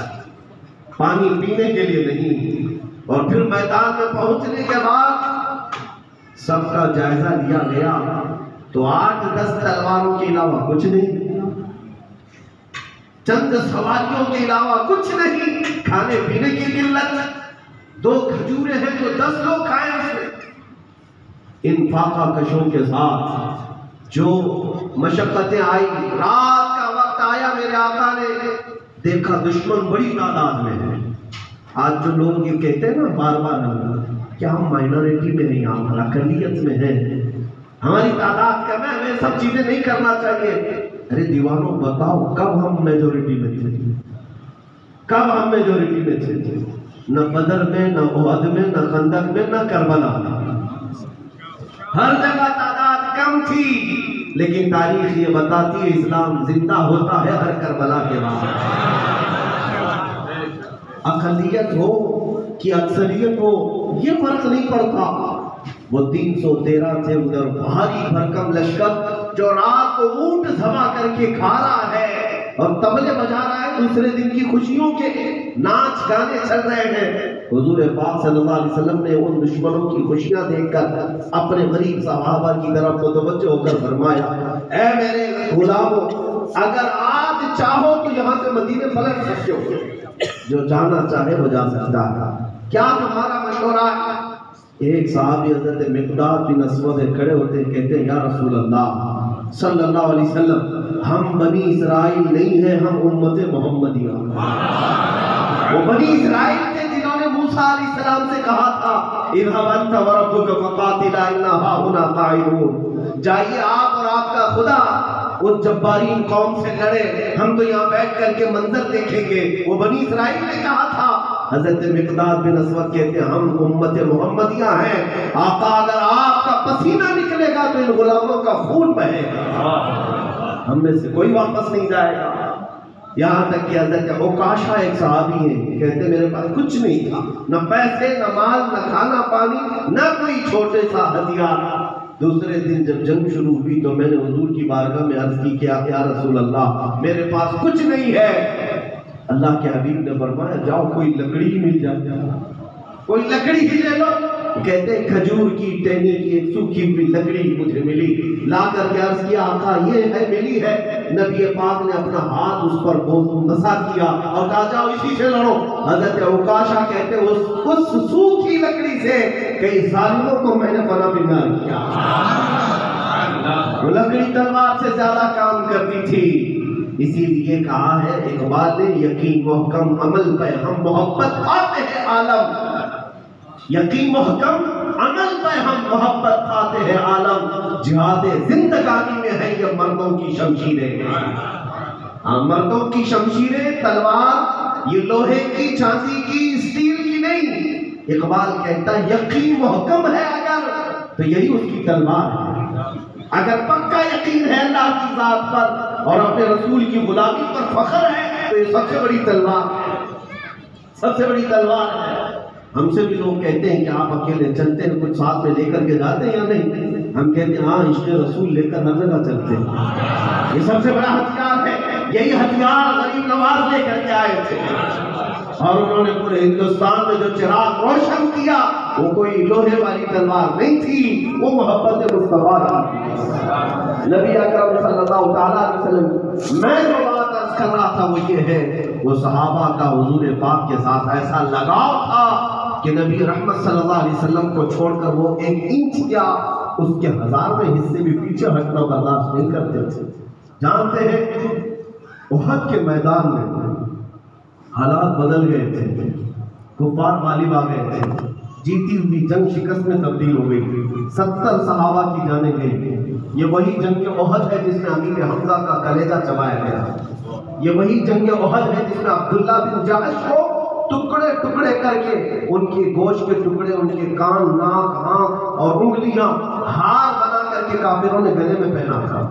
پانی پینے کے لیے نہیں۔ اور پھر میدان میں پہنچنے کے بعد سب کا جائزہ لیا گیا تو 8-10 تلواروں کے علاوہ کچھ نہیں، چند سواریوں کے علاوہ کچھ نہیں، کھانے پینے کی قلت، 2 کھجوریں ہیں تو 10 لوگ کھائیں اس میں۔ ان فاقہ کشوں کے ساتھ جو مشقتیں آئی، رات کا وقت آیا، میرے آقا نے دیکھا دشمن بڑی تعداد میں ہے۔ آج جو لوگ یہ کہتے ہیں نا بار بار کہ ہم مائنورٹی میں نہیں، ہم اقلیت میں ہیں، ہماری تعداد کم ہے، ہمیں سب چیزیں نہیں کرنا چاہیے۔ ارے دیوانوں بتاؤ کب ہم میجورٹی میں تھے؟ کب ہم میجورٹی میں تھے؟ نہ بدر میں، نہ احد میں، نہ خندق میں، نہ کربلا میں۔ ہر جگہ تعداد کم تھی، لیکن تاریخ یہ بتاتی ہے اسلام زندہ ہوتا ہے ہر کربلا کے بعد۔ اقلیت ہو کہ اکثریت ہو یہ فرق نہیں پڑتا۔ وہ 313 تھے ادھر بھاری بھرکم لشکر جو رات کو اونٹ ذبح کر کے کھا رہا ہے اور طبلے بجا رہا ہے، دوسرے دن کی خوشیوں کے ناچ گانے چل رہے ہیں۔ حضور پاک صلی اللہ علیہ وسلم نے ان دشمنوں کی خوشیاں دیکھ کر اپنے غریب صحابہ کی طرف متوجہ ہو کر فرمایا، اے میرے غلاموں، اگر آج چاہو تو یہاں سے مدینے پلٹ سکتے ہو، جو جانا چاہے وہ جا سکتا ہے، کیا تمہارا مشورہ ہے؟ ایک صحابی حضرت مقداد بن اسود کھڑے ہوتے کہتے ہیں، یا رسول اللہ صلی اللہ علیہ وسلم، ہم بنی اسرائیل نہیں ہیں، ہم امت محمدیہ۔ وہ بنی اسرائیل تھے جنہوں نے موسیٰ علیہ السلام سے کہا تھا، اذهب انت وربك فقاتلا انا هاهنا قاعدون، جائیے آپ اور آپ کا خدا وہ جبارین قوم سے لڑے، ہم تو یہاں بیٹھ کر کے منظر دیکھیں گے۔ وہ بنی اسرائیل نے کہا تھا۔ حضرت مقداد بن اسود کہتے ہیں، ہم امت محمدیہ ہیں، آقا اگر آپ کا پسینہ نکلے گا تو ان غلاموں کا خون بہے گا، ہم میں سے کوئی واپس نہیں جائے گا۔ یہاں تک کہ حضرت عکاشہ ایک صحابی ہیں، کہتے میرے پاس کچھ نہیں تھا، نہ پیسے، نہ مال، نہ کھانا پانی، نہ کوئی چھوٹے سا ہتھیار۔ دوسرے دن جب جنگ شروع ہوئی تو میں نے حضور کی بارگاہ میں عرض کی کہ یا رسول اللہ میرے پاس کچھ نہیں ہے۔ اللہ کے حبیب نے فرمایا، جاؤ کوئی لکڑی ہی مل جائے، کوئی لکڑی ہی لے لو۔ کہتے ہیں کھجور کی ٹہنی کی ایک سوکھی ہوئی لکڑی مجھے ملی، لا کر کے عرض کیا، آقا یہ ہے ملی ہے۔ نبی پاک نے اپنا ہاتھ اس پر مسا کیا اور کہا جاؤ اسی سے لڑو۔ حضرت عکاشہ کہتے ہیں اس سوکھی لکڑی سے کئی ظالموں کو میں نے فنا بنار کیا۔ وہ لکڑی تلوار سے زیادہ کام کرتی تھی۔ اسی لیے کہا ہے اقبال نے، یقین محکم عمل پہ ہم محبت کھاتے ہیں عالم، یقین محکم عمل پہ ہم محبت کھاتے ہیں عالم، جہاد زندگانی میں ہے یہ مردوں کی شمشیریں، مردوں کی شمشیریں، تلوار یہ لوہے کی، چاندی کی، اسٹیل کی نہیں۔ اقبال کہتا ہے یقین محکم ہے اگر تو یہی اس کی تلوار ہے۔ اگر پکا یقین ہے اللہ کی ذات پر اور اپنے رسول کی غلامی پر فخر ہے تو یہ سب سے بڑی تلوار ہے، سب سے بڑی تلوار ہے۔ ہم سے بھی لوگ کہتے ہیں کہ آپ اکیلے چلتے ہیں، کچھ ساتھ میں لے کر کے جاتے ہیں یا نہیں؟ ہم کہتے ہیں ہاں عشق رسول لے کر ہر جگہ چلتے ہیں، یہ سب سے بڑا ہتھیار ہے۔ یہی ہتھیار غریب نواز لے کر کے آئے تھے اور انہوں نے پورے ہندوستان میں جو چراغ روشن کیا وہ کوئی لوہے والی تلوار نہیں تھی، وہ محبت مصطفیٰ تھی۔ نبی اکرم صلی اللہ تعالیٰ علیہ وسلم، میں جو بات عرض کر رہا تھا وہ یہ ہے، وہ صحابہ کا حضور پاک کے ساتھ ایسا لگاؤ تھا کہ نبی رحمت صلی اللہ علیہ وسلم کو چھوڑ کر وہ ایک انچ کیا اس کے 1000ویں حصے بھی پیچھے ہٹنا برداشت نہیں کرتے تھے۔ جانتے ہیں احد کے میدان میں حالات بدل گئے تھے، کفار غالب آ گئے تھے، جیتی ہوئی جنگ شکست میں تبدیل ہو گئی، 70 صحابہ کی جانیں گئی۔ یہ وہی جنگ احد ہے جس میں امیر حمزہ کا کلیجہ چبایا گیا، یہ وہی جنگ احد ہے جس میں عبداللہ بن جحش کو ٹکڑے ٹکڑے کر کے ان کے گوشت کے ٹکڑے، ان کے کان، ناک، آنکھ اور انگلیاں ہار بنا کر کے کافروں نے گلے میں پہنا تھا۔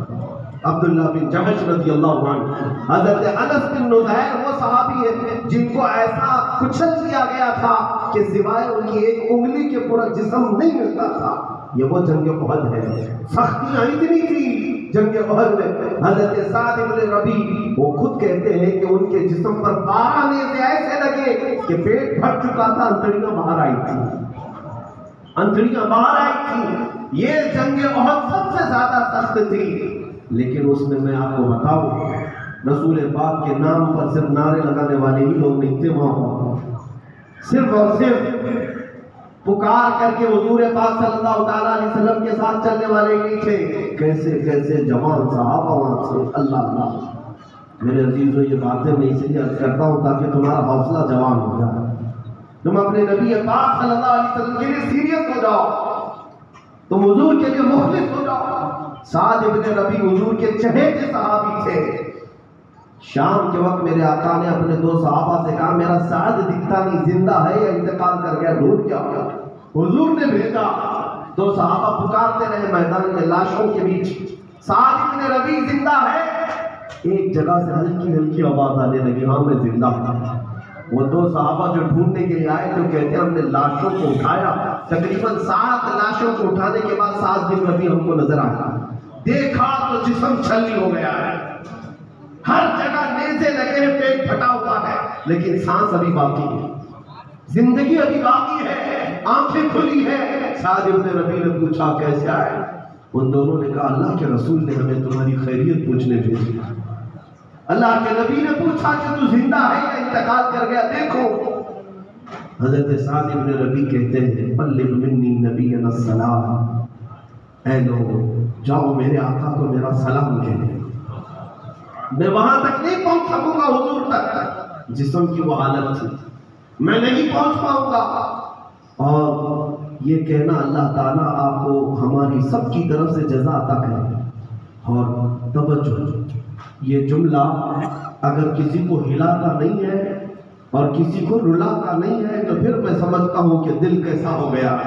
عبداللہ بن جحش رضی اللہ عنہ، حضرت انس بن نذیر وہ صحابی ہیں جن کو ایسا کچل دیا گیا تھا کہ سوائے ان کی ایک انگلی کے پورا جسم نہیں ملتا تھا۔ یہ وہ جنگ احد ہے، سختیاں اتنی تھی جنگ احد میں۔ حضرت سعد بن ربیع وہ خود کہتے ہیں کہ ان کے جسم پر 12 نیزے ایسے لگے کہ پیٹ پھٹ چکا تھا، انتڑیاں باہر آئی تھی، انتڑیاں باہر آئی تھی۔ یہ جنگ احد سب سے زیادہ سخت تھی، لیکن اس میں آپ کو بتاؤں رسول پاک کے نام پر صرف نعرے لگانے والے ہی لوگ نہیں تھے وہاں، صرف اور صرف پکار کر کے حضور پاک صلی اللہ تعالیٰ علیہ وسلم کے ساتھ چلنے والے نہیں تھے، کیسے کیسے جوان صحابہ وہاں تھے۔ اللہ اللہ میرے عزیزو، یہ باتیں میں اس لیے عرض کرتا ہوں تاکہ تمہارا حوصلہ جوان ہو جائے، تم اپنے نبی پاک صلی اللہ علیہ وسلم کے لیے سیریس ہو جاؤ۔ تم حضور کے لیے مخلص ہو جاؤ۔ سعد ابن ربیع حضور کے چہیتے صحابی تھے۔ شام کے وقت میرے آقا نے اپنے دو صحابہ سے کہا میرا سعد دکھتا نہیں، زندہ ہے یا انتقال کر گیا، ڈھونڈ کیا ہوا؟ حضور نے بھیجا، دو صحابہ پکارتے رہے میدان میں لاشوں کے بیچ، سعد ابن ربیع زندہ ہے۔ ایک جگہ سے ہلکی ہلکی آواز آنے لگی، ہاں میں زندہ ہوں۔ وہ دو صحابہ جو ڈھونڈنے کے لیے آئے تو کہتے ہیں ہم نے لاشوں کو اٹھایا، تقریباً 7 لاشوں کو اٹھانے کے بعد سعد بن ربیع ہم کو نظر آیا، دیکھا تو جسم چھلنی ہو گیا ہے، ہر جگہ نیزے لگے ہیں، پیٹ پھٹا ہوا ہے، لیکن سانس ابھی باقی ہے، زندگی ابھی باقی ہے، آنکھیں کھلی ہے۔ سعد بن ربیع نے پوچھا کیسے آئے؟ ان دونوں نے کہا اللہ کے رسول نے ہمیں تمہاری خیریت پوچھنے بھیجی۔ اللہ کے نبی نے پوچھا کہ تو زندہ ہے یا انتقال کر گیا؟ دیکھو حضرت سعد بن ربیع کہتے ہیں بلغ منی نبینا السلام، اے لوگ جاؤ میرے آقا کو میرا سلام کہنے۔ میں وہاں تک نہیں پہنچ سکوں گا حضور تک، جسم کی وہ حالت تھی، میں نہیں پہنچ پاؤں گا۔ اور یہ کہنا اللہ تعالیٰ آپ کو ہماری سب کی طرف سے جزا عطا کرے۔ اور توجہ، یہ جملہ اگر کسی کو ہلاتا نہیں ہے اور کسی کو رلاتا نہیں ہے تو پھر میں سمجھتا ہوں کہ دل کیسا ہو گیا۔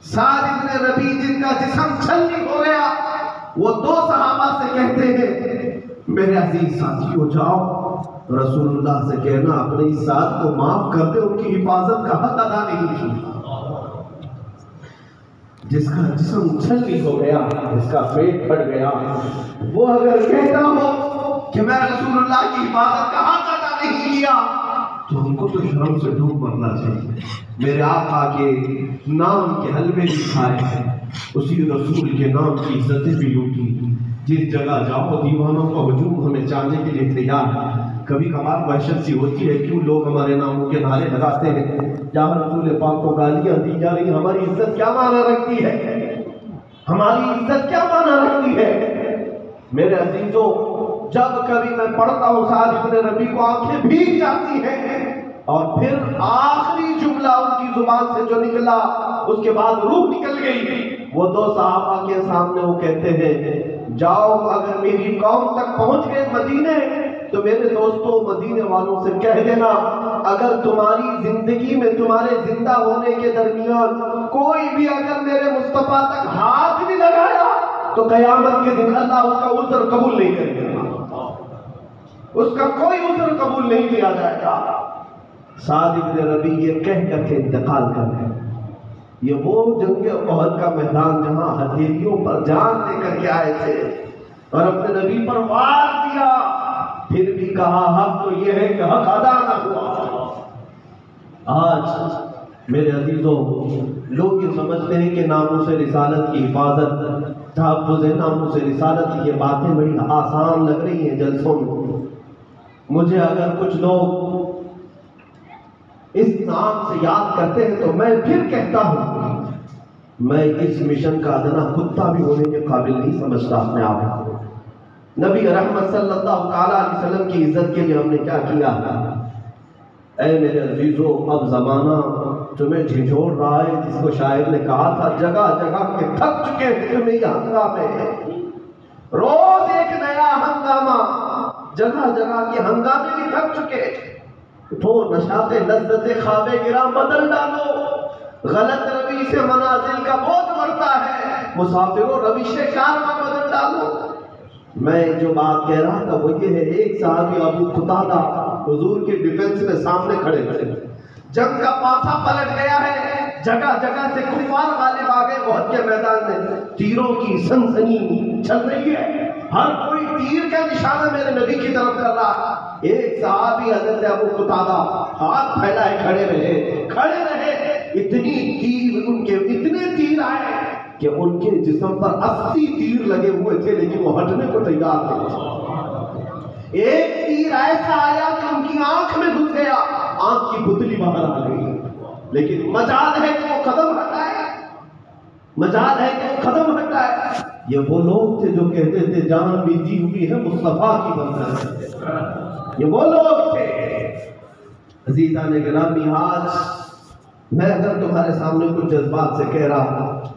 سعد بن ربیع جن کا جسم چھلنی ہو گیا، وہ دو صحابہ سے کہتے ہیں میرے عزیز ساتھیو جاؤ رسول اللہ سے کہنا اپنے اس ساتھ کو معاف کر دے، ان کی حفاظت کا حق ادا نہیں کی۔ جس کا جسم چھلنی ہو گیا، جس کا پیٹ پھٹ گیا، وہ اگر کہتا ہو کہ میں رسول اللہ کی حفاظت کا حق ادا نہیں کیا تو ہم کو تو شرم سے ڈوب مرنا چاہیے۔ میرے آقا کے نام کے حلوے بھی کھائے ہیں، اسی رسول کے نام کی عزتیں بھی لوٹی۔ جس جگہ جاؤ دیوانوں کا ہجوم ہمیں چاہنے کے لیے تیار ہے۔ کبھی کبھار وحشت سی ہوتی ہے کیوں لوگ ہمارے ناموں کے نعرے لگاتے ہیں، جہاں رسول پاک کو گالیاں دی جا رہی، ہماری عزت کیا معنی رکھتی ہے؟ ہماری عزت کیا معنی رکھتی ہے؟ میرے عزیزوں، جب کبھی میں پڑھتا ہوں سعد بن ربیع کو آنکھیں بھیگ جاتی ہیں، اور پھر آخری جملہ ان کی زبان سے جو نکلا اس کے بعد روح نکل گئی۔ وہ دو صحابہ کے سامنے وہ کہتے ہیں جاؤ اگر میری قوم تک پہنچ گئے مدینے تو میرے دوستوں مدینے والوں سے کہہ دینا اگر تمہاری زندگی میں تمہارے زندہ ہونے کے درمیان کوئی بھی اگر میرے مصطفیٰ تک ہاتھ بھی لگایا تو قیامت کے دن اللہ اس کا عذر قبول نہیں کرے گا، اس کا کوئی عذر قبول نہیں کیا جائے گا۔ سعد بن ربیع یہ کہہ کر کے انتقال کر گئے۔ یہ وہ جنگ احد کا میدان جہاں ہتھیلیوں پر جان لے کر کے آئے تھے اور اپنے نبی پر وار دیا، پھر بھی کہا حق تو یہ ہے کہ حق ادا نہ ہوا۔ آج میرے عزیزوں لوگ یہ سمجھتے ہیں کہ ناموس رسالت کی حفاظت، تحفظ ناموس رسالت کی یہ باتیں بڑی آسان لگ رہی ہیں جلسوں میں۔ مجھے اگر کچھ لوگ اس نام سے یاد کرتے ہیں تو میں پھر کہتا ہوں میں اس مشن کا ادنا کتا بھی ہونے کے قابل نہیں سمجھتا اپنے آپ کو۔ نبی رحمت صلی اللہ تعالیٰ علیہ وسلم کی عزت کے لیے ہم نے کیا کیا؟ اے میرے عزیزو اب زمانہ تمہیں جھنجھوڑ رہا ہے، جس کو شاعر نے کہا تھا جگہ جگہ کے تھک چکے ہیں تمہیں یہ ہنگامے، روز ایک نیا ہنگامہ، جگہ جگہ کے ہنگامے بھی تھک چکے۔ اٹھو نشاط لذت خواب گراں بدل ڈالو، غلط روی سے منازل کا بہت بڑھتا ہے، مسافروں روش کارواں بدل ڈالو۔ میں جو بات کہہ رہا تھا وہ یہ ہے، ایک صحابی ابو قتادہ حضور کے ڈیفنس میں سامنے کھڑے تھے، جنگ کا پاسا پلٹ گیا ہے، جگہ جگہ سے کفار غالب آ گئے، احد کے میدان میں تیروں کی سنسنی چل رہی ہے، ہر کوئی تیر کا نشانہ میرے نبی کی طرف کر رہا۔ ایک صحابی حضرت ابو قتادہ ہاتھ پھیلائے کھڑے رہے، اتنے تیر آئے کہ ان کے جسم پر 80 تیر لگے ہوئے تھے لیکن وہ ہٹنے کو تیار نہیں تھے۔ ایک تیر ایسا آیا کہ ان کی آنکھ میں گھس گیا، آنکھ کی پتلی باہر آ گئی، لیکن مجال ہے کہ وہ قدم ہٹائے، مجال ہے کہ وہ قدم ہٹائے۔ یہ وہ لوگ تھے جو کہتے تھے جان بھی دی ہوئی ہے مصطفیٰ کی بندہ، یہ وہ لوگ تھے۔ عزیزان گرامی، آج میں اگر تمہارے سامنے کچھ جذبات سے کہہ رہا ہوں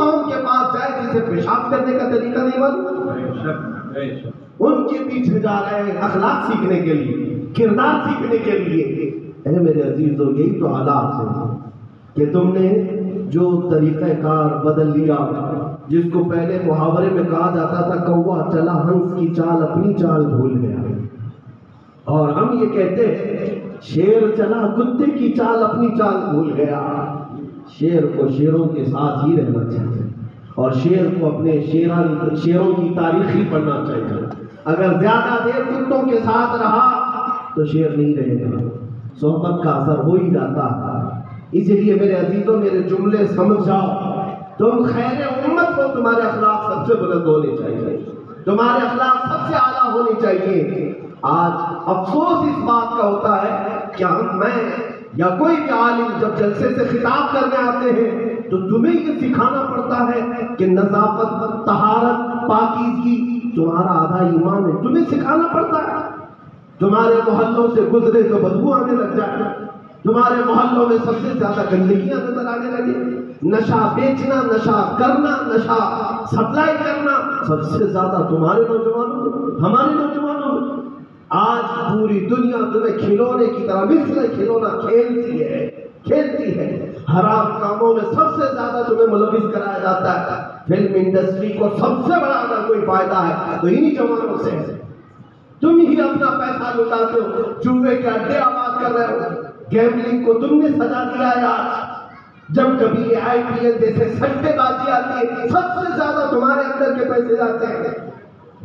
قوم کے پاس جائے جسے پیشاب کرنے کا طریقہ نہیں معلوم، ان کے پیچھے جا رہے ہیں اخلاق سیکھنے کے لیے، کردار سیکھنے کے لیے۔ اے میرے عزیزو، یہی تو حالات ہیں کہ تم نے جو طریقہ کار بدل لیا، جس کو پہلے محاورے میں کہا جاتا تھا کوا چلا ہنس کی چال اپنی چال بھول گیا، اور ہم یہ کہتے ہیں شیر چلا کتے کی چال اپنی چال بھول گیا۔ شیر کو شیروں کے ساتھ ہی رہنا چاہیے، اور شیر کو اپنے شیروں کی تاریخ ہی پڑھنا چاہیے۔ اگر زیادہ دیر کتوں کے ساتھ رہا تو شیر نہیں رہے گا، صحبت کا اثر ہو ہی جاتا ہے۔ اسی لیے میرے عزیزوں، میرے جملے سمجھ جاؤ، تم خیر امت ہو، تمہارے اخلاق سب سے بلند ہونے چاہیے، تمہارے اخلاق سب سے اعلیٰ ہونے چاہیے۔ آج افسوس اس بات کا ہوتا ہے کہ میں یا کوئی بھی عالم جب جلسے سے خطاب کرنے آتے ہیں تو تمہیں یہ سکھانا پڑتا ہے کہ نظافت، طہارت، پاکیزگی تمہارا آدھا ایمان ہے، تمہیں سکھانا پڑتا ہے۔ تمہارے محلوں سے گزرے تو بدبو آنے لگ جائے، تمہارے محلوں میں سب سے زیادہ گندگیاں نظر آنے لگے، نشہ بیچنا، نشہ کرنا، نشہ سپلائی کرنا سب سے زیادہ تمہارے نوجوانوں، ہمارے نوجوانوں۔ آج پوری دنیا تمہیں کھلونے کی طرح مثل کھلونا کھیلتی ہے، حرام کاموں میں سب سے زیادہ تمہیں ملوث کرایا جاتا ہے۔ فلم انڈسٹری کو سب سے بڑا اگر کوئی فائدہ ہے تو انہی جوانوں سے ہے، تم ہی اپنا پیسہ لٹاتے ہو، جوئے کے اڈے آباد کر رہے ہو، گیملنگ کو تم نے سجا دیا ہے۔ آج جب کبھی یہ IPL جیسے سٹے بازی آتی ہے سب سے زیادہ تمہارے اندر کے پیسے جاتے ہیں۔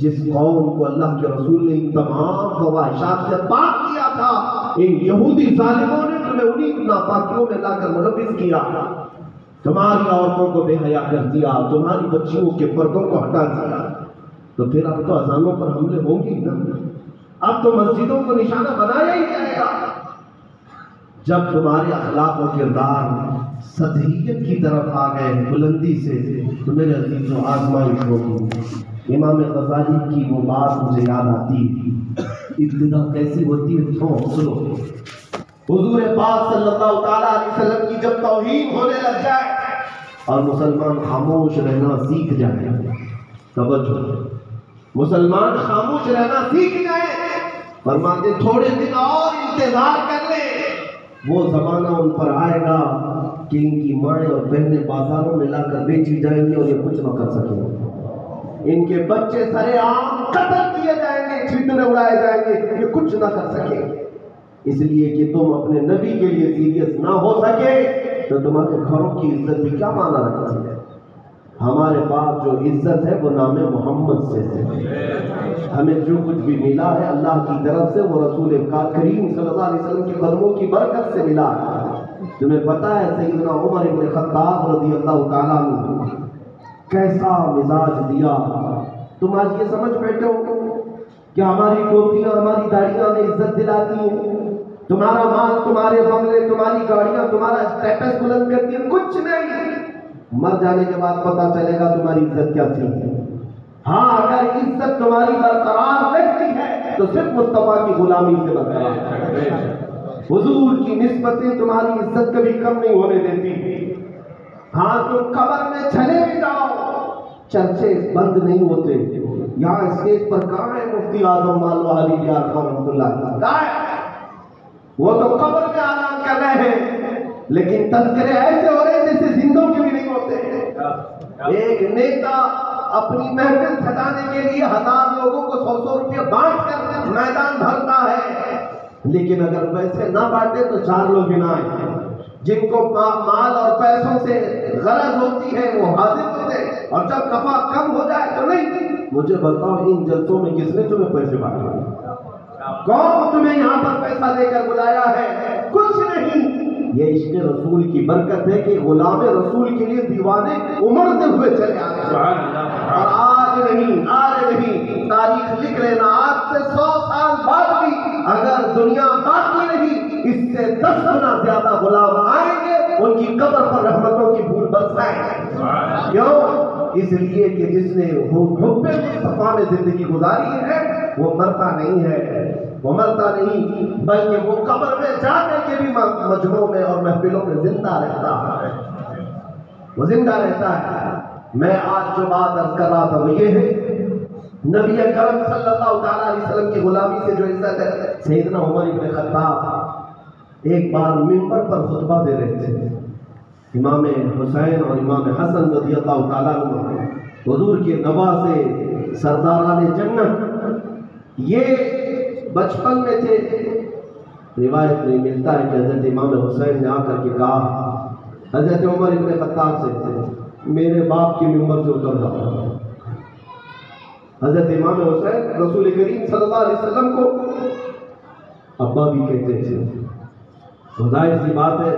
جس قوم کو اللہ کے رسول نے ان تمام فواحشات سے پاک کیا تھا، ان یہودی ظالموں نے تمہیں انہی ناپاکیوں میں لا کر ملوث کیا، تمہاری عورتوں کو بے حیا کر دیا، تمہاری بچیوں کے پردوں کو ہٹا دیا۔ تو پھر اب تو اذانوں پر حملے ہوں گی نا، اب تو مسجدوں کو نشانہ بنایا ہی جائے گا۔ جب تمہارے اخلاق و کردار سطحیت کی طرف آ گئے بلندی سے تو میرے عزیزوں آزمائش ہوگی۔ امام غزالی کی وہ بات مجھے یاد آتی ہے، ابتدا کیسی ہوتی ہے سنو۔ حضور پاک صلی اللہ تعالیٰ علیہ وسلم کی جب توہین ہونے لگ جائے اور مسلمان خاموش رہنا سیکھ جائے، توجہ، مسلمان خاموش رہنا سیکھ جائے، فرماتے تھوڑے دن اور انتظار کر لیں، وہ زمانہ ان پر آئے گا کہ ان کی مائیں اور بہنیں بازاروں میں لا کر بیچی جائیں گی اور یہ کچھ نہ کر سکیں گے، ان کے بچے سرے عام قتل کیے جائیں گے، چھتنے اڑائے جائیں گے، یہ کچھ نہ کر سکیں گے۔ اس لیے کہ تم اپنے نبی کے لیے سیریس نہ ہو سکے تو تمہارے گھروں کی عزت بھی کیا معنی رکھتی ہے؟ ہمارے پاس جو عزت ہے وہ نام محمد سے ہے، ہمیں جو کچھ بھی ملا ہے اللہ کی طرف سے وہ رسول کریم صلی اللہ علیہ وسلم کے قدموں کی برکت سے ملا ہے۔ تمہیں پتا ہے سیدنا عمر بن خطاب رضی اللہ تعالیٰ عنہ کیسا مزاج دیا؟ تم آج یہ سمجھ بیٹھے ہو کہ ہماری ٹوپیاں ہماری داڑیاں میں عزت دلاتی ہیں، تمہارا مال، تمہارے بنگلے، تمہاری گاڑیاں تمہارا اسٹیٹس بلند کرتی ہیں؟ کچھ نہیں، مر جانے کے بعد پتا چلے گا تمہاری عزت کیا تھی۔ ہاں اگر عزت تمہاری برقرار رہتی ہے تو صرف مصطفیٰ کی غلامی سے برقرار ہے، حضور کی نسبتیں تمہاری عزت کبھی کم نہیں ہونے دیتی۔ ہاں تم قبر میں چلے بھی جاؤ چرچے بند نہیں ہوتے۔ یہاں اسٹیج پر کہاں ہے مفتی اعظم مالو علی بیار رحمۃ اللہ علیہ؟ وہ تو قبر میں آرام کر رہے ہیں، لیکن تذکرے ایسے ہو رہے ہیں جیسے زندوں کے بھی نہیں ہوتے۔ ایک نیتا اپنی محفل سجانے کے لیے 1000 لوگوں کو 100 روپے بانٹ کر میدان بھرتا ہے، لیکن اگر پیسے نہ بانٹے تو 4 لوگ گنائے، جن کو مال اور پیسوں سے غرض ہوتی ہے وہ حاضر ہوتے، اور جب کفا کم ہو جائے تو نہیں۔ مجھے بتاؤ ان جلسوں میں کس نے تمہیں پیسے بانٹے؟ کون تمہیں یہاں پر پیسہ دے کر بلایا ہے؟ کچھ نہیں۔ یہ عشق رسول کی برکت ہے کہ غلام رسول کے لیے دیوانے امڑتے ہوئے چلے آتے ہیں، اور آج نہیں تاریخ لکھ لینا، آج سے 100 سال بعد بھی اگر دنیا باقی رہی اس سے 10 گنا زیادہ غلام آئیں گے، ان کی قبر پر رحمتوں کی پھول برسائیں گے۔ کیوں؟ اس لیے کہ جس نے حب مصطفیٰ میں زندگی گزاری ہے وہ مرتا نہیں ہے، وہ مرتا نہیں بلکہ وہ قبر میں جا کر کے بھی مجمعوں میں اور محفلوں میں زندہ رہتا ہے۔ وہ زندہ رہتا ہے۔ میں آج جو بات عرض کر رہا تھا وہ یہ ہے، نبی اکرم صلی اللہ تعالیٰ علیہ وسلم کی غلامی سے جو عزت ہے، سیدنا عمر ابن خطاب ایک بار منبر پر خطبہ دے رہے تھے، امام حسین اور امام حسن رضی اللہ تعالیٰ عنہ حضور کے نواسے سرداران جنت، یہ بچپن میں تھے۔ روایت میں ملتا ہے کہ حضرت امام حسین نے آ کر کے کہا حضرت عمر ابن خطاب سے، میرے باپ کے منبر سے اتر جاؤ۔ حضرت امام حسین رسول کریم صلی اللہ علیہ وسلم کو ابا بھی کہتے تھے، ظاہر سی بات ہے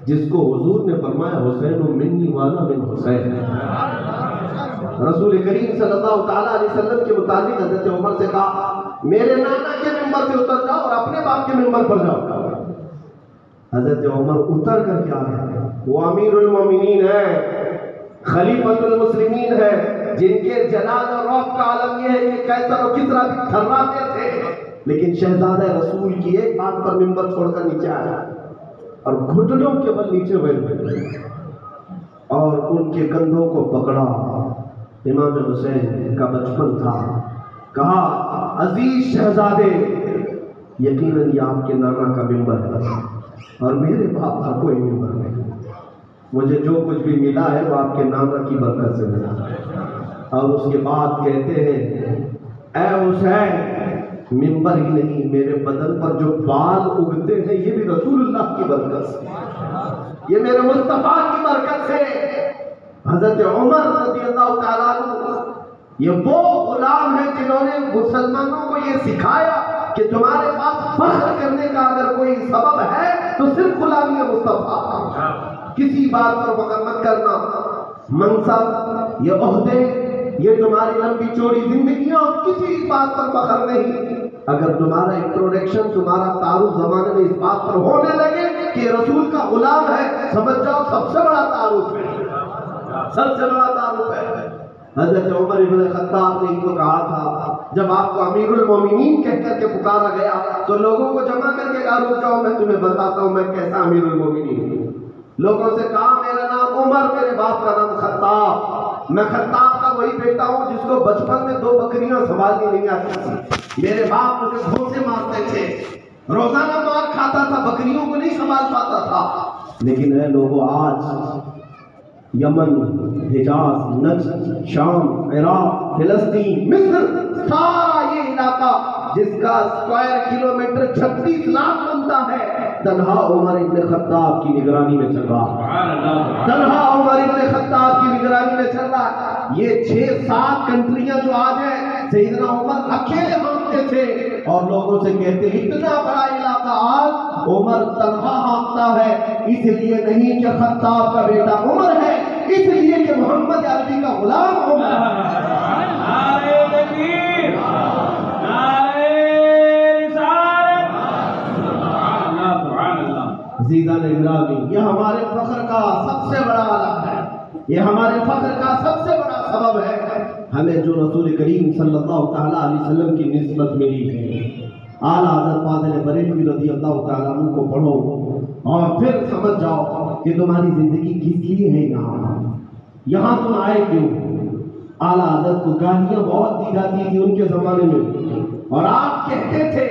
جس کو حضور نے فرمایا حسین منی وانا من حسین، رسول کریم صلی اللہ تعالیٰ علیہ وسلم کے متعلق حضرت عمر سے کہا میرے نانا کے منبر سے اتر جاؤ اور اپنے باپ کے منبر پر جاؤ۔ حضرت عمر اتر کر کیا ہے، وہ امیر المومنین ہے، خلیفۃ المسلمین ہے، جن کے جلال اور روح کا عالم یہ ہے کہ قیصر اور کسریٰ بھی تھراتے تھے، لیکن شہزادہ رسول کی ایک بات پر منبر چھوڑ کر نیچے آیا اور گھٹنوں کے بل نیچے بیٹھ گئے اور ان کے کندھوں کو پکڑا۔ امام حسین کا بچپن تھا، کہا عزیز شہزادے، یقیناً یہ آپ کے نانا کا منبر ہے اور میرے باپ کا کوئی منبر نہیں، مجھے جو کچھ بھی ملا ہے وہ آپ کے نانا کی برکت سے ملا۔ اور اس کے بعد کہتے ہیں اے حسین، منبر ہی نہیں میرے بدن پر جو بال اگتے ہیں یہ بھی رسول اللہ کی برکت سے، یہ میرے مصطفیٰ کی برکت سے۔ حضرت عمر رضی اللہ تعالیٰ عنہ یہ وہ غلام ہیں جنہوں نے مسلمانوں کو یہ سکھایا کہ تمہارے پاس فخر کرنے کا اگر کوئی سبب ہے تو صرف غلامی مصطفیٰ، کسی بات پر فخر مت کرنا، منصب یہ عہدے یہ تمہاری لمبی چوڑی زندگیاں کسی بات پر فخر نہیں۔ اگر تمہارا انٹروڈکشن تمہارا تعارف زمانے میں اس بات پر ہونے لگے کہ رسول کا غلام ہے، سمجھ جاؤ سب سے بڑا تعارف ہے، سب سے بڑا تعارف ہے۔ حضرت عمر ابن خطاب نے ان کو کہا تھا، جب آپ کو امیر المومنین کہہ کر کے پکارا گیا تو لوگوں کو جمع کر کے کہا رک جاؤ میں تمہیں بتاتا ہوں میں کیسا امیر المومنین ہوں۔ لوگوں سے کہا میرا نام عمر، میرے باپ کا نام خطاب، میں خطاب کا وہی بیٹا ہوں جس کو بچپن میں 2 بکریاں سنبھالنی نہیں آتی تھی، میرے باپ مجھے گھونسے مارتے تھے، روزانہ مار کھاتا تھا، بکریوں کو نہیں سنبھال پاتا تھا۔ لیکن اے لوگوں، آج یمن، حجاز، نجد، شام، عراق، فلسطین، مصر، سارا یہ علاقہ جس کا اسکوائر کلومیٹر 36 لاکھ بنتا ہے، تنہا عمر ابن خطاب کی نگرانی میں چل رہا، تنہا عمر ابن خطاب کی نگرانی میں چل رہا۔ یہ 6-7 کنٹریاں جو آج ہیں، سیدنا عمر اکیلے ہانکتے تھے اور لوگوں سے کہتے اتنا بڑا علاقہ آج عمر تنہا ہانکتا ہے، اس لیے نہیں کہ خطاب کا بیٹا عمر ہے، اس لیے کہ محمد عربی کا غلام عمر ہے۔ عزیزان گرامی، یہ ہمارے فخر کا سب سے بڑا علم ہے، یہ ہمارے فخر کا سب سے بڑا سبب ہے۔ ہمیں جو رسول کریم صلی اللہ تعالیٰ علیہ وسلم کی نسبت ملی ہے، اعلیٰ حضرت فاضل بریلوی رضی اللہ تعالیٰ عنہ کو پڑھو اور پھر سمجھ جاؤ کہ تمہاری زندگی کس لیے ہے، یہاں تم آئے کیوں۔ اعلیٰ حضرت کو گالیاں بہت دی جاتی تھی ان کے زمانے میں، اور آپ کہتے تھے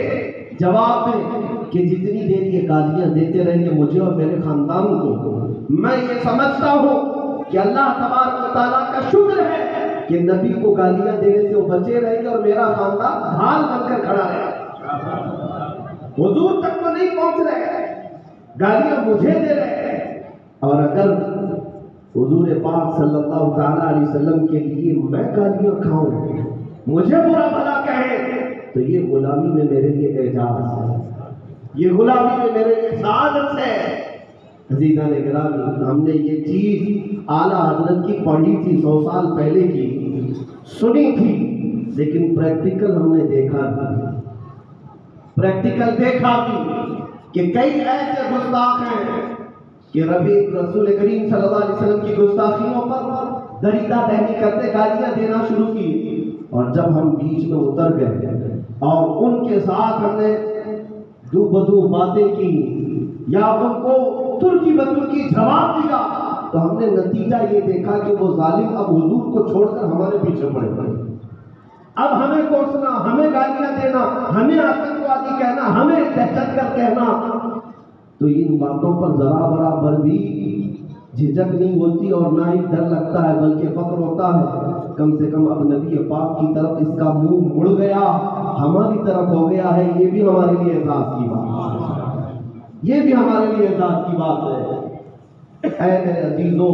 جواب میں کہ جتنی دیر یہ گالیاں دیتے رہیں گے مجھے اور میرے خاندان کو، میں یہ سمجھتا ہوں کہ اللہ تبارک و تعالیٰ کا شکر ہے کہ نبی کو گالیاں دینے سے وہ بچے رہیں گے اور میرا خاندان ڈھال بن کر کھڑا رہے گا۔ حضور تک تو نہیں پہنچ رہے، گالیاں مجھے دے رہے ہیں، اور اگر حضور پاک صلی اللہ تعالیٰ علیہ وسلم کے لیے میں گالیاں کھاؤں، مجھے برا بھلا کہیں، تو یہ غلامی میں میرے لیے اعجاز ہے، یہ غلامی میں میرے لیے سعادت ہے۔ عزیزان گرامی، ہم نے یہ چیز اعلیٰ حضرت کی پڑھی تھی 100 سال پہلے کی، سنی تھی، لیکن پریکٹیکل ہم نے دیکھا بھی، پریکٹیکل دیکھا بھی کہ کئی ایسے گستاخ ہیں کہ رسول کریم صلی اللہ علیہ وسلم کی گستاخیوں پر دریدہ دہنی کرتے گالیاں دینا شروع کی، اور جب ہم بیچ میں اتر گئے اور ان کے ساتھ ہم نے دو بدو باتیں کی یا ان کو ترکی بترکی جواب دیا تو ہم نے نتیجہ یہ دیکھا کہ وہ ظالم اب حضور کو چھوڑ کر ہمارے پیچھے پڑے پڑے، اب ہمیں کوسنا، ہمیں گالیاں دینا، ہمیں آتنکوادی کہنا، ہمیں دہشت گرد کہنا۔ تو ان باتوں پر ذرا برابر بھی جھجک نہیں ہوتی اور نہ ہی ڈر لگتا ہے، بلکہ فخر ہوتا ہے۔ کم سے کم اب نبی پاک کی طرف اس کا منہ مڑ گیا، ہماری طرف ہو گیا ہے، یہ بھی ہمارے لیے اعزاز کی بات ہے، یہ بھی ہمارے لیے اعزاز کی بات ہے۔ اے میرے عزیزو،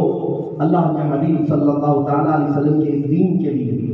اللہ کے حبیب صلی اللہ تعالیٰ علیہ وسلم کے اس دین کے لیے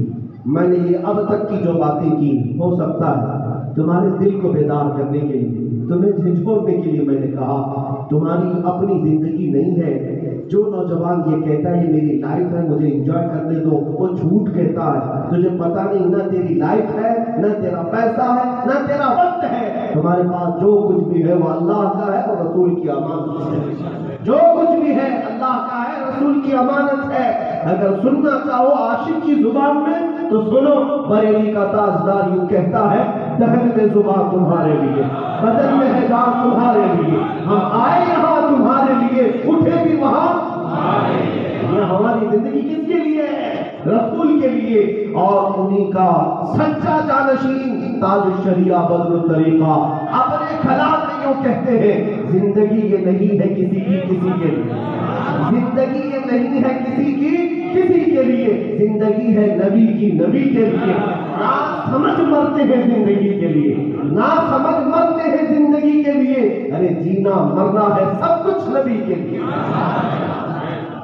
میں نے یہ اب تک کی جو باتیں کی، ہو سکتا ہے تمہارے دل کو بیدار کرنے کے لیے، تمہیں جھنجھوڑنے کے لیے میں نے کہا۔ تمہاری اپنی زندگی نہیں ہے۔ جو نوجوان یہ کہتا ہے یہ میری لائف ہے، مجھے انجوائے کرنے دو، وہ جھوٹ کہتا ہے۔ تجھے پتہ نہیں نہ تیری لائف ہے، نہ تیرا پیسہ ہے، نہ تیرا وقت ہے۔ تمہارے پاس جو کچھ بھی ہے وہ اللہ کا ہے اور رسول کی امانت ہے۔ جو کچھ بھی ہے اللہ کا ہے، رسول کی امانت ہے۔ اگر سننا چاہو عاشق کی زبان میں تو سنو، بریلی کا تاجدار یوں کہتا ہے، دہن میں زبان تمہارے لیے، بدن میں ہے جان تمہارے لیے، ہم آئے یہاں تمہارے لیے، اٹھے بھی وہاں تمہارے لیے۔ یہ ہماری زندگی کس کے لیے ہے؟ رسول کے لیے، اور انہی کا سچا جانشین تاج الشریعہ بدر الطریقہ اپنے کلام میں یوں کہتے ہیں، زندگی یہ نہیں ہے کسی کی کسی کے لیے، زندگی یہ نہیں ہے کسی کی کسی کے لیے، زندگی ہے نبی کی نبی کے لیے۔ نہ سمجھ مرتے ہیں زندگی کے لیے، نہ سمجھ مرتے ہیں زندگی کے لیے، ارے جینا مرنا ہے سب کچھ نبی کے لیے،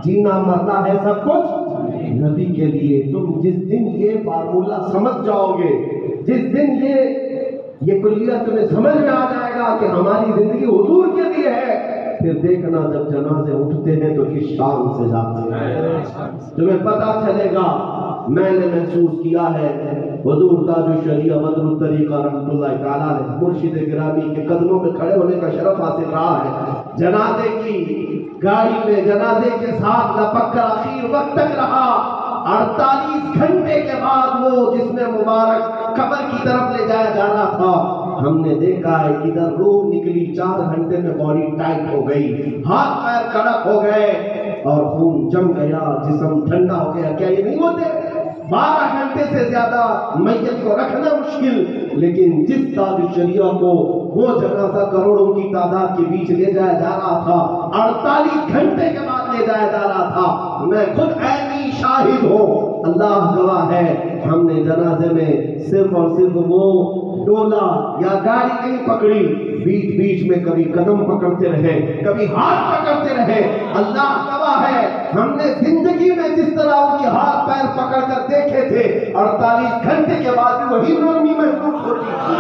جینا مرنا ہے سب کچھ نبی کے لیے۔ تم جس دن یہ فارمولہ سمجھ جاؤ گے، جس دن یہ کلیت تمہیں سمجھ میں آ جائے گا کہ ہماری زندگی حضور کے لیے ہے، پھر دیکھنا جب جنازے اٹھتے ہیں تو کس شان سے جاتے ہیں، تمہیں پتہ چلے گا۔ میں نے محسوس کیا ہے حضور تاج الشریعہ بدر الطریقہ رحمۃ اللہ تعالیٰ نے مرشد گرامی کے قدموں میں کھڑے ہونے کا شرف حاصل رہا ہے۔ جنازے کی گاڑی میں جنازے کے ساتھ لپک کر آخر وقت تک رہا۔ 48 گھنٹے کے بعد وہ جس میں مبارک قبر کی طرف لے جایا جا رہا تھا، ہم نے دیکھا ہے ادھر روح نکلی، 4 گھنٹے میں باڈی ٹائٹ ہو گئی، ہاتھ پیر کڑک ہو گئے اور خون جم گیا، جسم ٹھنڈا ہو گیا۔ کیا یہ نہیں ہوتے؟ 12 گھنٹے سے زیادہ میت کو رکھنا مشکل، لیکن جس تاج الشریعہ کو وہ جنازہ کروڑوں کی تعداد کے بیچ لے جایا جا رہا تھا، 48 گھنٹے کے بعد لے جایا جا رہا تھا، میں خود عینی شاہد ہوں، اللہ گواہ ہے۔ ہم نے جنازے میں صرف اور صرف وہ ڈولا یا گاڑی نہیں پکڑی، بیچ بیچ میں کبھی قدم پکڑتے رہے، کبھی ہاتھ پکڑتے رہے، اللہ گواہ ہے۔ ہم نے زندگی میں جس طرح ان کے ہاتھ پیر پکڑ کر دیکھے تھے، 48 گھنٹے کے بعد بھی وہی نرمی محسوس ہوتی تھی،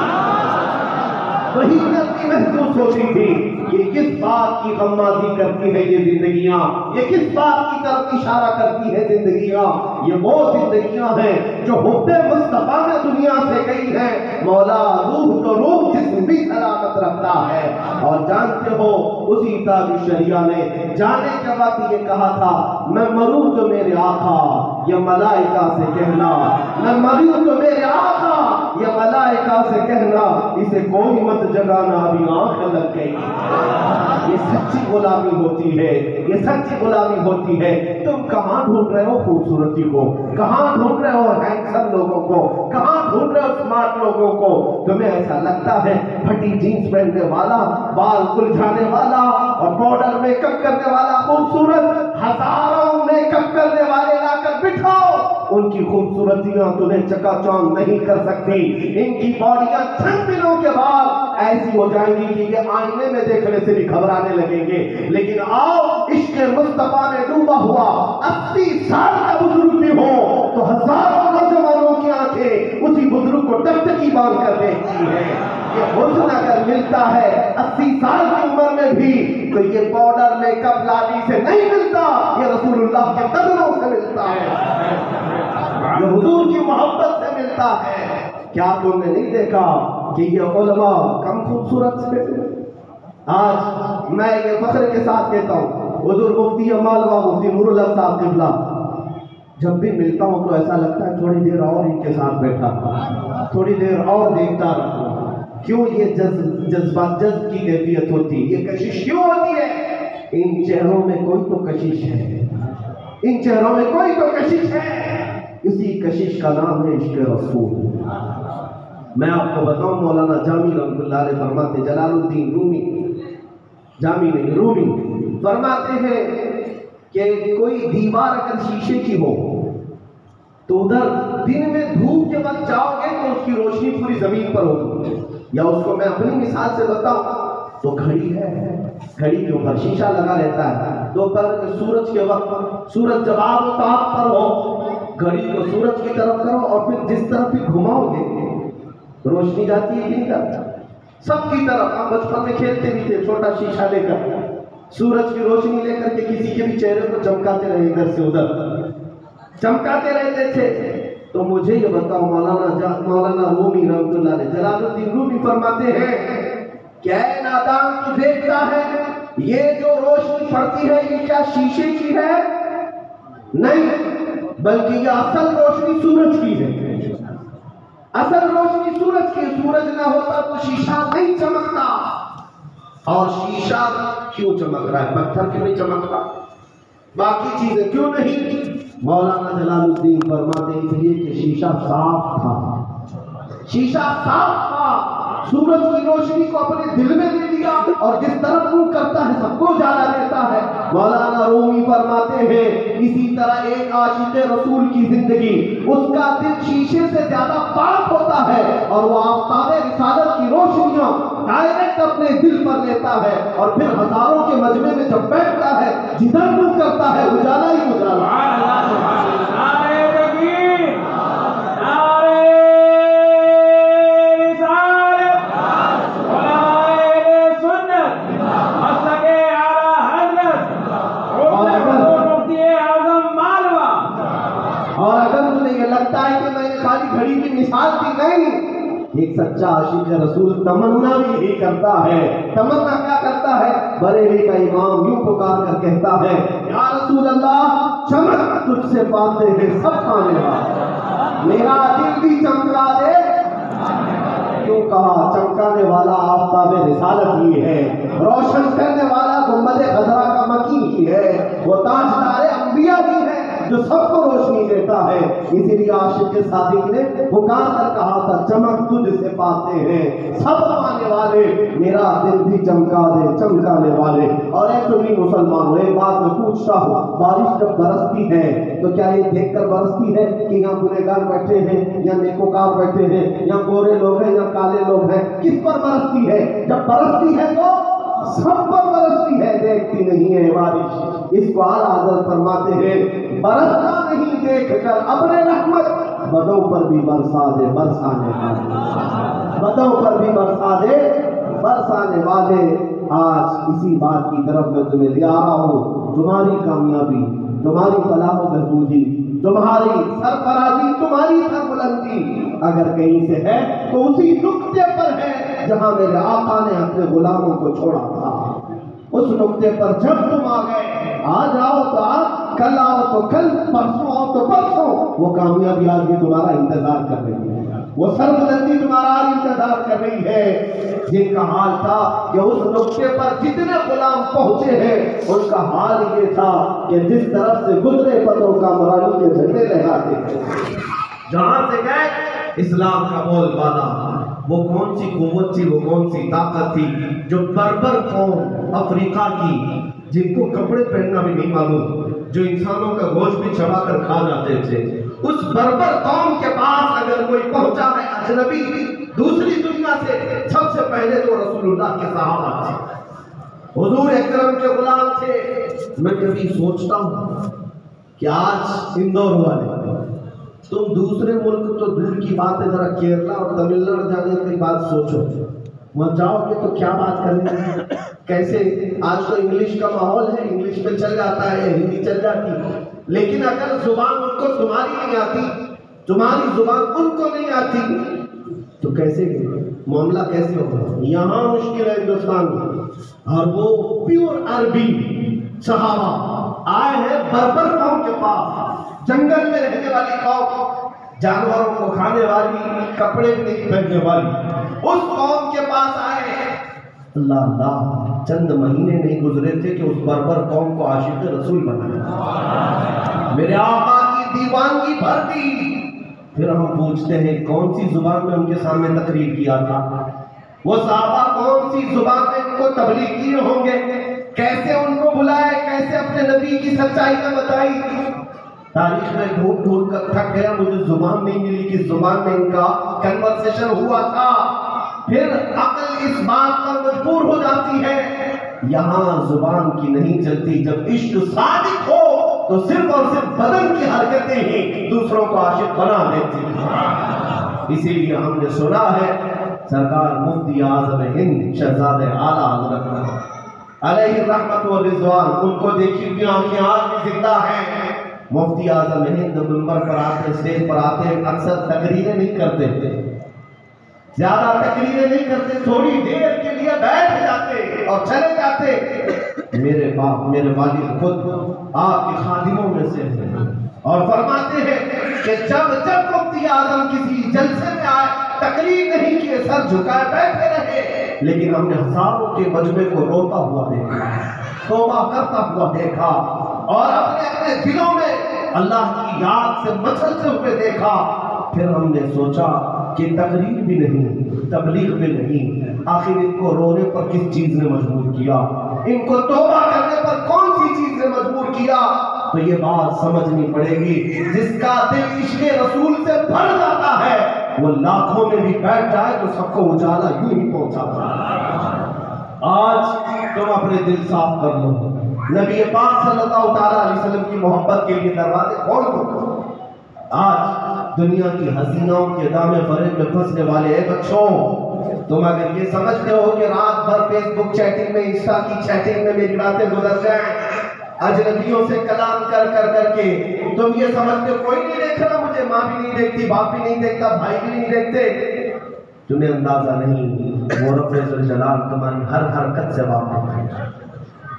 وہی نرمی محسوس ہوتی تھی۔ یہ کس بات کی غمازی کرتی ہے یہ زندگیاں، یہ کس بات کی طرف اشارہ کرتی ہے زندگیاں؟ یہ وہ زندگیاں ہیں جو حب مصطفیٰ میں دنیا سے گئی ہیں۔ مولا روح تو روح جسم بھی سلامت رکھتا ہے، اور جانتے ہو اسی تاج الشریعہ نے جانے کے وقت یہ کہا تھا، میں مروں تو میرے آقا یہ ملائکہ سے کہنا، میں مروں تو میرے آقا یہ ملائکہ سے کہنا، اسے کوئی مت جگانا ابھی آنکھ لگ گئی۔ یہ سچی غلامی ہوتی ہے، یہ سچی غلامی ہوتی ہے۔ تم کہاں ڈھونڈ رہے ہو خوبصورتی کو، کہاں ڈھونڈ رہے ہو ہینڈسم لوگوں کو، کہاں ڈھونڈ رہے ہو اسمارٹ لوگوں کو؟ تمہیں ایسا لگتا ہے پھٹی جینس پہننے والا، بال الجھانے والا اور پاؤڈر میک اپ کرنے والا خوبصورت، ہزاروں میک اپ کرنے والے لا کر بٹھاؤ، ان کی خوبصورتیاں تمہیں چکا چوند نہیں کر سکتی۔ ان کی باڈیاں چند دنوں کے بعد ایسی ہو جائیں گی کہ یہ آئینے میں دیکھنے سے بھی گھبرانے لگیں گے۔ لیکن آؤ عشق مصطفیٰ میں ڈوبا ہوا 80 سال کا بزرگ بھی ہو تو ہزاروں نوجوانوں کی آنکھیں اسی بزرگ کو ٹکٹکی باندھ کر دیکھتی ہیں۔ یہ حسن اگر ملتا ہے 80 سال کی عمر میں بھی تو یہ پاؤڈر میک اپ لادی سے نہیں ملتا، یہ رسول اللہ کے قدموں سے ملتا ہے، یہ حضور کی محبت سے ملتا ہے۔ کیا تم نے نہیں دیکھا کہ یہ علماء کم خوبصورت تھے؟ آج میں یہ فخر کے ساتھ کہتا ہوں، حضور مفتی مالوا مفتی نور الحق صاحب قبلہ جب بھی ملتا ہوں تو ایسا لگتا ہے تھوڑی دیر اور ان کے ساتھ بیٹھا، تھوڑی دیر اور دیکھتا رہا۔ کیوں یہ جذب کی کیفیت ہوتی ہے، یہ کشش کیوں ہوتی ہے؟ ان چہروں میں کوئی تو کشش ہے، ان چہروں میں کوئی تو کشش ہے، اسی کشش کا نام ہے عشق رسول۔ میں آپ کو بتاؤں، مولانا جامی رحمۃ اللہ علیہ فرماتے، جلال الدین رومی، جامی نہیں رومی، فرماتے ہیں کہ کوئی دیوار اگر شیشے کی ہو تو ادھر دن میں دھوپ کے وقت جاؤ گے تو اس کی روشنی پوری زمین پر ہوگی، یا اس کو میں اپنی مثال سے بتاؤں تو گھڑی ہے، گھڑی کے اوپر شیشہ لگا رہتا ہے، دوپہر کے سورج کے وقت سورج جب آب و تاب پر ہو، گھڑی کو سورج کی طرف کرو اور پھر جس طرف بھی گھماؤ گے روشنی جاتی ہے کہ نہیں جاتی؟ سب کی طرف۔ ہم بچپن میں کھیلتے بھی تھے چھوٹا شیشہ لے کر، سورج کی روشنی لے کر کے کسی کے بھی چہرے کو چمکاتے رہے، ادھر سے ادھر چمکاتے رہتے تھے۔ تو مجھے یہ بتاؤ، مولانا رومی رحمۃ اللہ علیہ، جلال الدین رومی فرماتے ہیں کہ اے نادان تو دیکھتا ہے یہ جو روشنی پڑتی ہے یہ کیا شیشے کی ہے؟ نہیں، بلکہ یہ اصل روشنی سورج کی ہے، اصل روشنی سورج کی۔ سورج نہ ہوتا تو شیشہ نہیں چمکتا، اور شیشہ کیوں چمک رہا ہے؟ پتھر کیوں نہیں چمکتا؟ باقی چیزیں کیوں نہیں؟ مولانا جلال الدین فرماتے اس لیے کہ شیشہ صاف تھا، شیشہ صاف تھا، سورج کی روشنی کو اپنے دل میں لے لیا اور جس طرف منہ کرتا ہے سب کو جالا دیتا ہے۔ مولانا رومی فرماتے ہیں اسی طرح ایک عاشق رسول کی زندگی، اس کا دل شیشے سے زیادہ پاک ہوتا ہے اور وہ آفتاب رسالت کی روشنیاں ڈائریکٹ اپنے دل پر لیتا ہے، اور پھر ہزاروں کے مجمع میں جب بیٹھتا ہے جدھر منہ کرتا ہے اجالا ہی اجالا۔ اور اگر تمہیں یہ لگتا ہے کہ میں نے خالی گھڑی کی مثال دی، نہیں، ایک سچا عاشق رسول تمنا بھی یہی کرتا ہے۔ تمنا کیا کرتا ہے؟ بریلی کا امام یوں پکار کر کہتا ہے، یا رسول اللہ چمک تجھ سے پاتے ہیں سب پانے والا، میرا دل بھی چمکا دے۔ کیوں کہا؟ چمکانے والا آفتاب رسالت ہی ہے، روشن کرنے والا گنبد خضرا کا مکی ہی ہے، وہ تاجدار انبیاء بھی ہے جو سب کو روشنی دیتا ہے۔ اسی لیے عاشق صادق نے پکار کر کہا تھا، چمک تجھ سے پاتے ہیں سب پانے والے، میرا دل بھی چمکا دے چمکانے والے۔ اور ایک سنی مسلمان، ایک بات میں پوچھتا ہوں، بارش جب برستی ہے تو کیا یہ دیکھ کر برستی ہے کہ یہاں گنہگار بیٹھے ہیں یا نیکوکار بیٹھے ہیں یا گورے لوگ ہیں یا کالے لوگ ہیں؟ کس پر برستی ہے؟ جب برستی ہے تو سب پر برستی ہے، دیکھتی نہیں ہے بارش۔ اس کو اعلیٰ حضرت فرماتے ہیں، برسنا نہیں دیکھ کر ابر رحمت، بدوں پر بھی برسا دے برسانے والے، بدوں پر بھی برسا دے برسانے والے۔ آج اسی بات کی طرف میں تمہیں لے آ رہا ہوں، تمہاری کامیابی، تمہاری فلاح و بہبودی، تمہاری سرفرازی، تمہاری سربلندی اگر کہیں سے ہے تو اسی نقطے پر ہے جہاں میرے آقا نے اپنے غلاموں کو چھوڑا تھا۔ اس نقطے پر جب تم آ گئے، آج آؤ تو آج، کل آؤ تو کل، پرسوں آؤ تو پرسوں، وہ کامیابی آج بھی تمہارا انتظار کر رہی ہے، وہ سربلندی تمہارا انتظار کر رہی ہے۔ جن کا حال تھا کہ اس نقطے پر جتنے غلام پہنچے ہیں ان کا حال یہ تھا کہ جس طرف سے گزرے پتوں کا مرانی کے جھنڈے لہراتے تھے، جہاں سے گئے اسلام کا بول بالا۔ وہ کون سی قوت تھی، وہ کون سی طاقت تھی جو بربر قوم افریقہ کی، جن کو کپڑے پہننا بھی نہیں معلوم، جو انسانوں کا گوشت بھی چبا کر کھا جاتے تھے، اس بربر قوم کے پاس اگر کوئی پہنچا ہے اجنبی دوسری دنیا سے، سب سے پہلے تو رسول اللہ کے صحابہ تھے، حضور اکرم کے غلام تھے۔ میں کبھی سوچتا ہوں کہ آج اندور والے، تم دوسرے ملک تو دور کی بات ہے، ذرا کیرلا اور تمل ناڈو جانے کی بات سوچو، وہاں جاؤ گے تو کیا بات کریں گے، کیسے؟ آج تو انگلش کا ماحول ہے، انگلش میں چل جاتا ہے، ہندی چل جاتی ہے، لیکن اگر زبان ان کو تمہاری نہیں آتی، تمہاری زبان ان کو نہیں آتی تو کیسے معاملہ کیسے ہوگا؟ یہاں مشکل ہے ہندوستان میں، اور وہ پیور عربی صحابہ آئے ہیں بربر قوم کے پاس، جنگل میں رہنے والی قوم، جانوروں کو کھانے والی، کپڑے نہیں پہننے والی، اس قوم کے پاس آئے اللہ اللہ، چند مہینے نہیں گزرے تھے کہ اس بربر قوم کو عاشق رسول بنایا، میرے آقا کی دیوانگی بھر دی۔ پھر ہم پوچھتے ہیں کون سی زبان میں ان کے سامنے تقریر کیا تھا؟ وہ صحابہ کون سی زبان میں ان کو تبلیغ کیے ہوں گے؟ کیسے ان کو بلائے، کیسے اپنے نبی کی سچائی کا بتائی؟ تاریخ میں ڈھونڈ ڈھونڈ کر تھک گیا، مجھے زبان نہیں ملی کس زبان میں ان کا کنورسیشن ہوا تھا۔ پھر عقل اس بات پر مجبور ہو جاتی ہے، یہاں زبان کی نہیں چلتی، جب عشق صادق ہو تو صرف اور صرف بدن کی حرکتیں ہی دوسروں کو عاشق بنا دیتی ہیں۔ اسی لیے ہم نے سنا ہے سرکار مفتی اعظم ہند شہزادہ اعلیٰ حضرت علیہ رحمت و رضوان، ان کو دیکھی ہوئی آنکھیں آج بھی زندہ ہیں۔ مفتی اعظم ہند منبر پر آتے، اسٹیج پر آتے، اکثر تقریریں نہیں کرتے تھے، زیادہ تقریریں نہیں کرتے، تھوڑی دیر کے لیے بیٹھ جاتے اور چلے جاتے۔ میرے باپ، میرے والد خود آپ کے خادموں میں سے ہیں اور فرماتے ہیں کہ جب جب مفتی اعظم کسی جلسے میں آئے، تقریر نہیں کیے، سر جھکائے بیٹھے رہے، لیکن ہم نے ہزاروں کے مجمع کو روتا ہوا دیکھا، توبہ کرتا ہوا دیکھا، اور اپنے اپنے دلوں میں اللہ کی یاد سے مچلتے ہوئے دیکھا۔ پھر ہم نے سوچا کہ تقریر بھی نہیں، تبلیغ بھی نہیں، آخر ان کو رونے پر کس چیز نے مجبور کیا، ان کو توبہ کرنے پر کون سی چیز نے مجبور کیا؟ تو یہ بات سمجھنی پڑے گی، جس کا دل عشق رسول سے بھر جاتا ہے وہ لاکھوں میں بھی بیٹھ جائے تو سب کو اجالا یوں ہی پہنچاتا ہے۔ آج تم اپنے دل صاف کر لو، نبی پاک صلی اللہ تعالیٰ علیہ وسلم کی محبت کے لیے دروازے کھول دو۔ آج دنیا کی حسیناؤں کے دامے فریب میں پھنسنے والے ہیں بچوں، تم اگر یہ سمجھتے ہو کہ رات بھر فیس بک چیٹنگ میں، انسٹا کی چیٹنگ میں میری راتیں گزر جائیں، اجنبیوں سے کلام کر کر کر کے تم یہ سمجھتے ہو کوئی نہیں دیکھ رہا مجھے، ماں بھی نہیں دیکھتی، باپ بھی نہیں دیکھتا، بھائی بھی نہیں دیکھتے، تمہیں اندازہ نہیں وہ رب ذوالجلال تمہاری ہر حرکت سے واقف ہے۔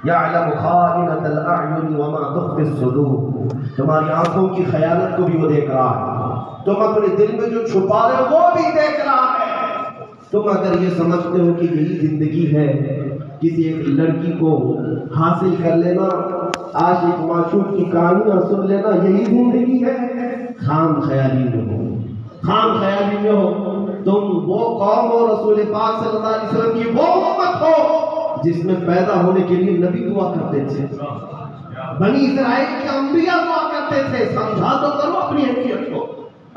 یعلم خائنۃ الاعین وما تخفی الصدور، تمہاری آنکھوں کی خیانت کو بھی وہ دیکھ رہا ہے، تم اپنے دل میں جو چھپا رہے ہو وہ بھی دیکھ رہا ہے۔ تم اگر یہ سمجھتے ہو کہ یہی زندگی ہے، کسی ایک لڑکی کو حاصل کر لینا، عاشق معشوق کی کہانیاں سن لینا یہی زندگی ہے، خام خیالی میں ہو، خام خیالی میں ہو۔ تم وہ قوم ہو، رسول پاک صلی اللہ علیہ وسلم کی وہ امت ہو جس میں پیدا ہونے کے لیے نبی دعا کرتے تھے، بنی اسرائیل کے انبیاء دعا کرتے تھے، سمجھا تو کرو اپنی حیثیت کو،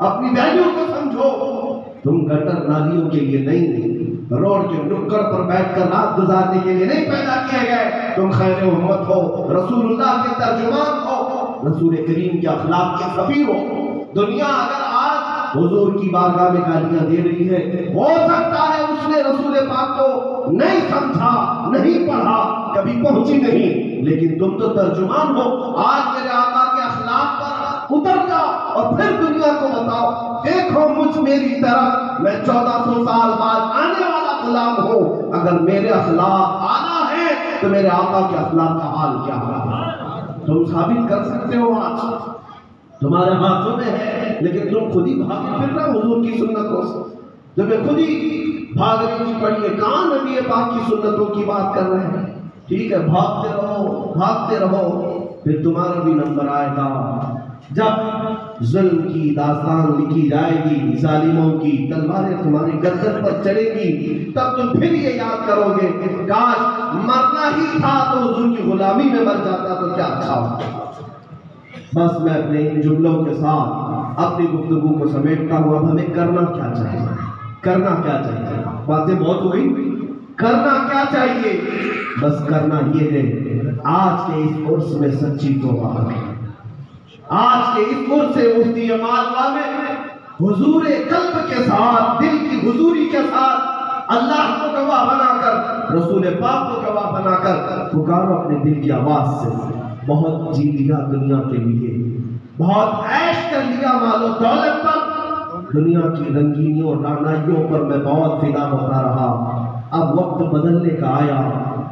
اپنی ویلیو کو سمجھو۔ تم گٹر نالیوں کے لیے نہیں، روڈ کے نکڑ پر بیٹھ کر رات گزارنے کے لیے نہیں پیدا کیے گئے، تم خیر امت ہو، رسول اللہ کے ترجمان ہو، رسول کریم کے اخلاق کے سفیر ہو۔ دنیا اگر آج حضور کی بارگاہ میں گالیاں دے رہی ہے، ہو سکتا ہے اس نے رسول پاک کو نہیں سمجھا، نہیں پڑھا، کبھی پہنچی نہیں، لیکن تم تو ترجمان ہو۔ آج میرے آقا کے اخلاق پر اتر جاؤ اور پھر دنیا کو بتاؤ، دیکھو مجھ میری طرف، میں 1400 سال بعد آنے والا غلام ہوں، اگر میرے اخلاق آنا ہے تو میرے آقا کے اخلاق کا حال کیا ہے تم ثابت کر سکتے ہو۔ آج تمہارے ہاتھوں میں ہے، لیکن تم خود ہی بھاگے پھر رہے حضور کی سنتوں سے، تمہیں خود ہی بھاگنے کی پڑی ہے۔ کہاں نبی پاک کی سنتوں کی بات کر رہے ہیں؟ ٹھیک ہے، بھاگتے رہو، بھاگتے رہو، پھر تمہارا بھی نمبر آئے گا۔ جب ظلم کی داستان لکھی جائے گی، ظالموں کی تلواریں تمہاری گردن پر چڑھے گی، تب تم پھر یہ یاد کرو گے کہ کاش مرنا ہی تھا تو حضور کی غلامی میں مر جاتا تو کیا اچھا ہوتا۔ بس میں اپنے ان جملوں کے ساتھ اپنی گفتگو کو سمیٹتا ہوں۔ اب ہمیں کرنا کیا چاہیے؟ کرنا کیا چاہیے؟ باتیں بہت ہوئی، کرنا کیا چاہیے؟ بس کرنا یہ ہے، آج کے اس عرس میں سچی توبہ، آج کے اس عرس مفتی مالوا میں حضور قلب کے ساتھ، دل کی حضوری کے ساتھ اللہ کو گواہ بنا کر، رسول پاک کو گواہ بنا کر پکارو اپنے دل کی آواز سے، بہت جی لیا دنیا کے لیے، بہت عیش کر لیا مال و دولت پر، دنیا کی رنگینیوں اور رعنائیوں پر میں بہت فدا ہوتا رہا، اب وقت بدلنے کا آیا۔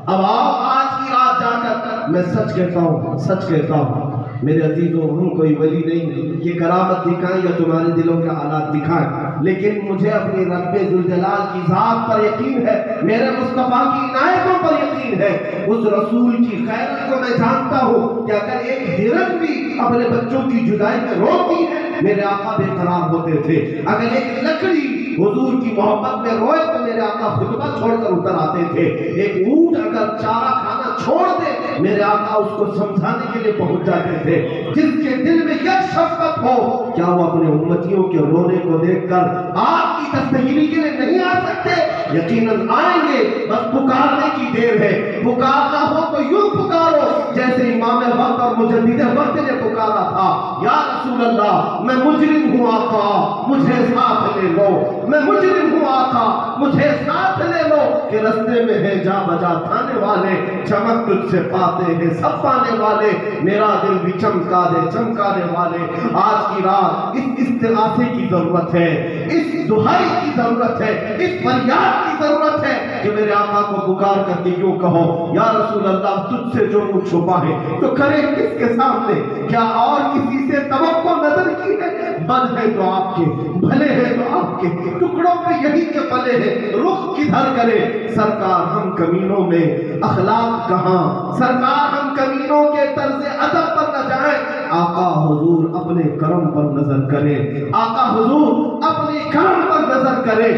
اب آج کی رات جا کر میں سچ کہتا ہوں، میرے عزیزوں ہم کوئی ولی نہیں کہ کرامت دکھائیں یا تمہارے دلوں کے حالات دکھائیں، لیکن مجھے اپنی رب ذوالجلال کی ذات پر یقین ہے، میرے مصطفیٰ کی عنایتوں پر یقین ہے، اس رسول کی خیرت کو میں جانتا ہوں کہ اگر ایک ہرن بھی اپنے بچوں کی جدائی میں روتی ہے میرے آقا بے قرار ہوتے تھے، اگر ایک لکڑی حضور کی محبت میں روئے تو میرے آقا خطبہ چھوڑ کر اتر آتے تھے، ایک اونٹ اگر چارہ کھانا چھوڑ دے میرے آقا اس کو سمجھانے کے لیے پہنچ جاتے تھے۔ جس کے دل میں یک شفقت ہو کیا وہ اپنے امتیوں کے رونے کو دیکھ کر آپ کی دستگیری کے لیے نہیں آ سکتے؟ یقیناً آئیں گے، بس پکارنے کی دیر ہے۔ پکارنا ہو تو یوں پکارو جیسے امام وقت اور مجدد وقت نے پکارا تھا، یا رسول اللہ میں مجرم ہوں آقا مجھے ساتھ لے لو، میں مجرم ہوں آقا مجھے ساتھ لے لو، کہ رستے میں ہے جا بجا تھانے والے، چمک تجھ سے پاتے ہیں سب پانے والے، میرا دل بھی چمکا دے چمکانے والے۔ آج کی رات اس استغاثے کی ضرورت ہے، اس دہائی کی ضرورت ہے، اس فریاد کی ضرورت ہے کہ میرے آقا کو پکار کر کے یوں کہو، یا رسول اللہ تجھ سے جو کچھ چھپا ہے تو کرے کس کے سامنے؟ کیا اور کسی سے توقع نظر کی ہے؟ بد ہے تو آپ کے، بھلے ہیں تو آپ کے، ٹکڑوں پہ یہی کے پلے ہیں، رخ کدھر کرے؟ سرکار ہم کمینوں میں اخلاق کہاں، سرکار ہم کمینوں کے طرز ادب پر نہ جائیں، آقا حضور اپنے کرم پر نظر کرے، آقا حضور اپنے کرم پر نظر کرے۔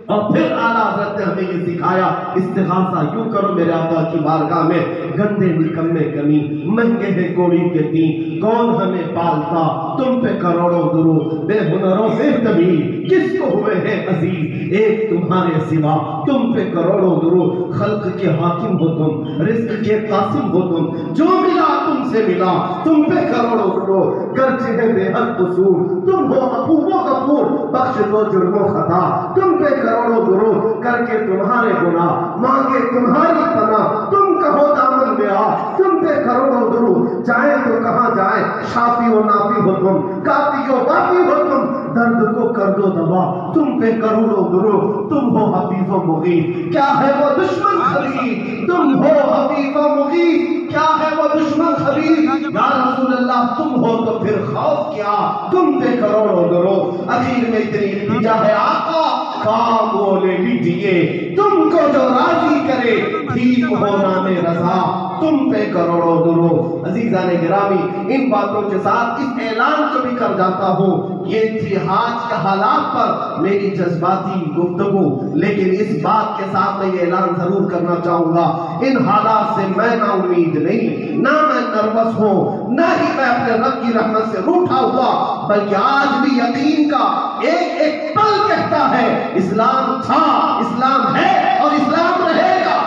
اور پھر اعلیٰ حضرت نے ہمیں یہ سکھایا، استغاثہ یوں کرو میرے آقا کی بارگاہ میں، گندے نکمے کمی مہنگے ہیں کوڑی کے دین، کون ہمیں پالتا تم پہ کروڑوں درود، بے ہنروں بے تمیز کس کو ہوئے ہیں عزیز، ایک تمہارے سوا تم پہ کروڑوں درود، خلق کے حاکم ہو تم، رزق کے قاسم ہو تم، جو ملا تم سے ملا، تم پہ کروڑوں درود، گرچہ ہے بے حد قصور تم ہو عفو و غفور، بخش دو جرم و خطا، تم پہ کروڑوں درود، کر کے تمہارے گناہ مانگے تمہاری پناہ، تم کہو دامن میں آ، تم پہ کروڑوں درود، جائیں تو کہاں جائیں، شافی و نافی ہو تم، کافی و وافی ہو تم، درد کو کر دو دوا، تم پہ کروڑوں درود، تم ہو حفیظ و مغیث، کیا ہے وہ دشمن خبیر، تم ہو حفیظ و مغیث، کیا ہے وہ دشمن خبیر، یا رسول اللہ تم ہو تو پھر خوف کیا، تم پہ کروڑوں درود، اخیر میں اتنی التجا ہے آقا کام وہ لے لیجئے، تم کو جو راضی کرے ٹھیک ہو نام رضا، تم پہ کروڑوں درود۔ عزیزان گرامی ان باتوں کے ساتھ اس اعلان کو بھی کر جاتا ہوں، یہ تھی حاج کے حالات پر میری جذباتی گفتگو، لیکن اس بات کے ساتھ میں یہ اعلان ضرور کرنا چاہوں گا، ان حالات سے میں نا امید نہیں، نہ میں نروس ہوں، نہ ہی میں اپنے رب کی رحمت سے روٹھا ہوا، بلکہ آج بھی یقین کا ایک ایک پل کہتا ہے اسلام تھا، اسلام ہے اور اسلام رہے گا،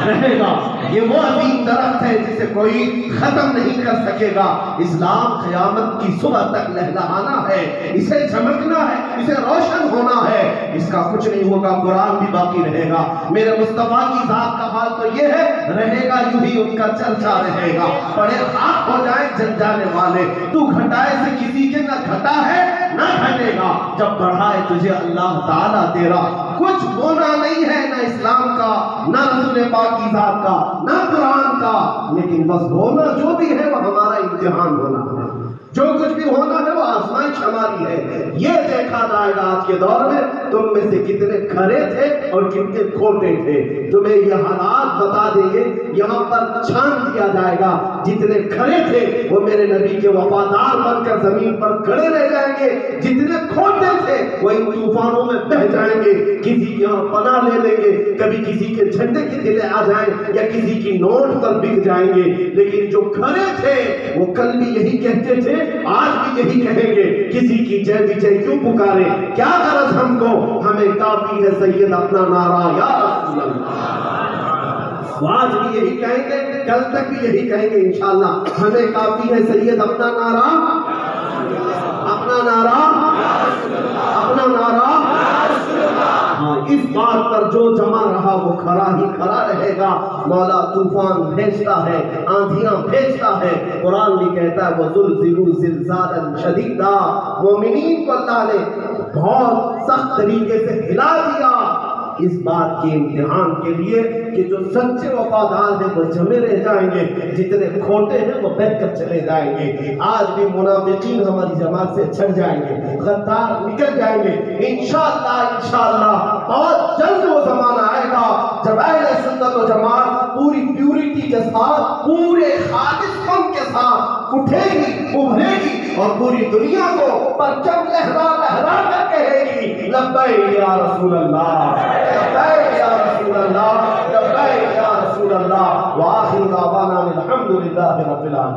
رہے گا۔ یہ وہ عظیم درخت ہے جسے کوئی ختم نہیں کر سکے گا۔ اسلام قیامت کی صبح تک لہلہانا ہے، اسے چمکنا ہے، اسے روشن ہونا ہے، اس کا کچھ نہیں ہوگا، قرآن بھی باقی رہے گا۔ میرے مصطفیٰ کی ذات کا حال تو یہ ہے، رہے گا یوں ہی ان کا چرچا رہے گا، بڑے خاک ہو جائیں جل جانے والے، تو گھٹائے سے کسی کے نہ گھٹا ہے نہ گھٹے گا، جب بڑھائے تجھے اللہ تعالیٰ تیرا، کچھ ہونا نہیں ہے نہ اسلام کا، نہ رسول پاک کی ذات کا، نہ قرآن کا، لیکن بس ہونا جو بھی ہے وہ ہمارا امتحان ہونا ہے، جو کچھ بھی ہونا ہے وہ آزمائش ہماری ہے۔ یہ دیکھا جائے گا آج کے دور میں تم میں سے کتنے کھرے تھے اور کتنے کھوٹے تھے، تمہیں یہ حالات بتا دیں گے، یہاں پر چھان دیا جائے گا، جتنے کھرے تھے وہ میرے نبی کے وفادار بن کر زمین پر کھڑے رہ جائیں گے، جتنے کھوٹے تھے وہ ان طوفانوں میں بہ جائیں گے، کسی کی یہاں پناہ لے لیں گے، کبھی کسی کے جھنڈے کے تلے آ جائیں یا کسی کی نوٹ پر بک جائیں گے، لیکن جو کھڑے تھے وہ کل بھی یہی کہتے تھے، آج بھی یہی کہیں گے، کسی کی جے بھی جے کیوں پکارے، کیا غرض ہم کو، ہمیں کافی ہے سید اپنا نعرہ یا رسول اللہ۔ آج بھی یہی کہیں گے، کل تک بھی یہی کہیں گے انشاءاللہ، ہمیں کافی ہے سید اپنا نعرہ، اپنا نعرہ، اپنا نعرہ۔ ہاں اس بات پر جو جمع رہا وہ کھڑا ہی کھڑا رہے گا۔ مولا طوفان بھیجتا ہے، آندھیاں بھیجتا ہے، قرآن بھی کہتا ہے وَزُلْزِلُوا زِلْزَالًا شَدِيدًا، مومنین کو اللہ نے بہت سخت طریقے سے ہلا دیا، اس بات کے امتحان کے لیے کہ جو سچے وفادار ہیں وہ جمے رہ جائیں گے، جتنے کھوٹے ہیں وہ بہت کر چلے جائیں گے۔ آج بھی منافقین ہماری جماعت سے چھٹ جائیں گے، غدار نکل جائیں گے۔ انشاءاللہ بہت جلد وہ زمانہ آئے گا جب اہل سنت و جماعت پوری پیورٹی کے ساتھ، پورے خالص پن کے ساتھ اٹھے گی، ابھرے گی اور پوری دنیا کو پرچم لہرا لہرا کر کہے گی لبیک یا رسول اللہ، لبیک یا رسول اللہ، لبیک یا رسول اللہ۔ وآخر دعوانا الحمدللہ رب العالمین۔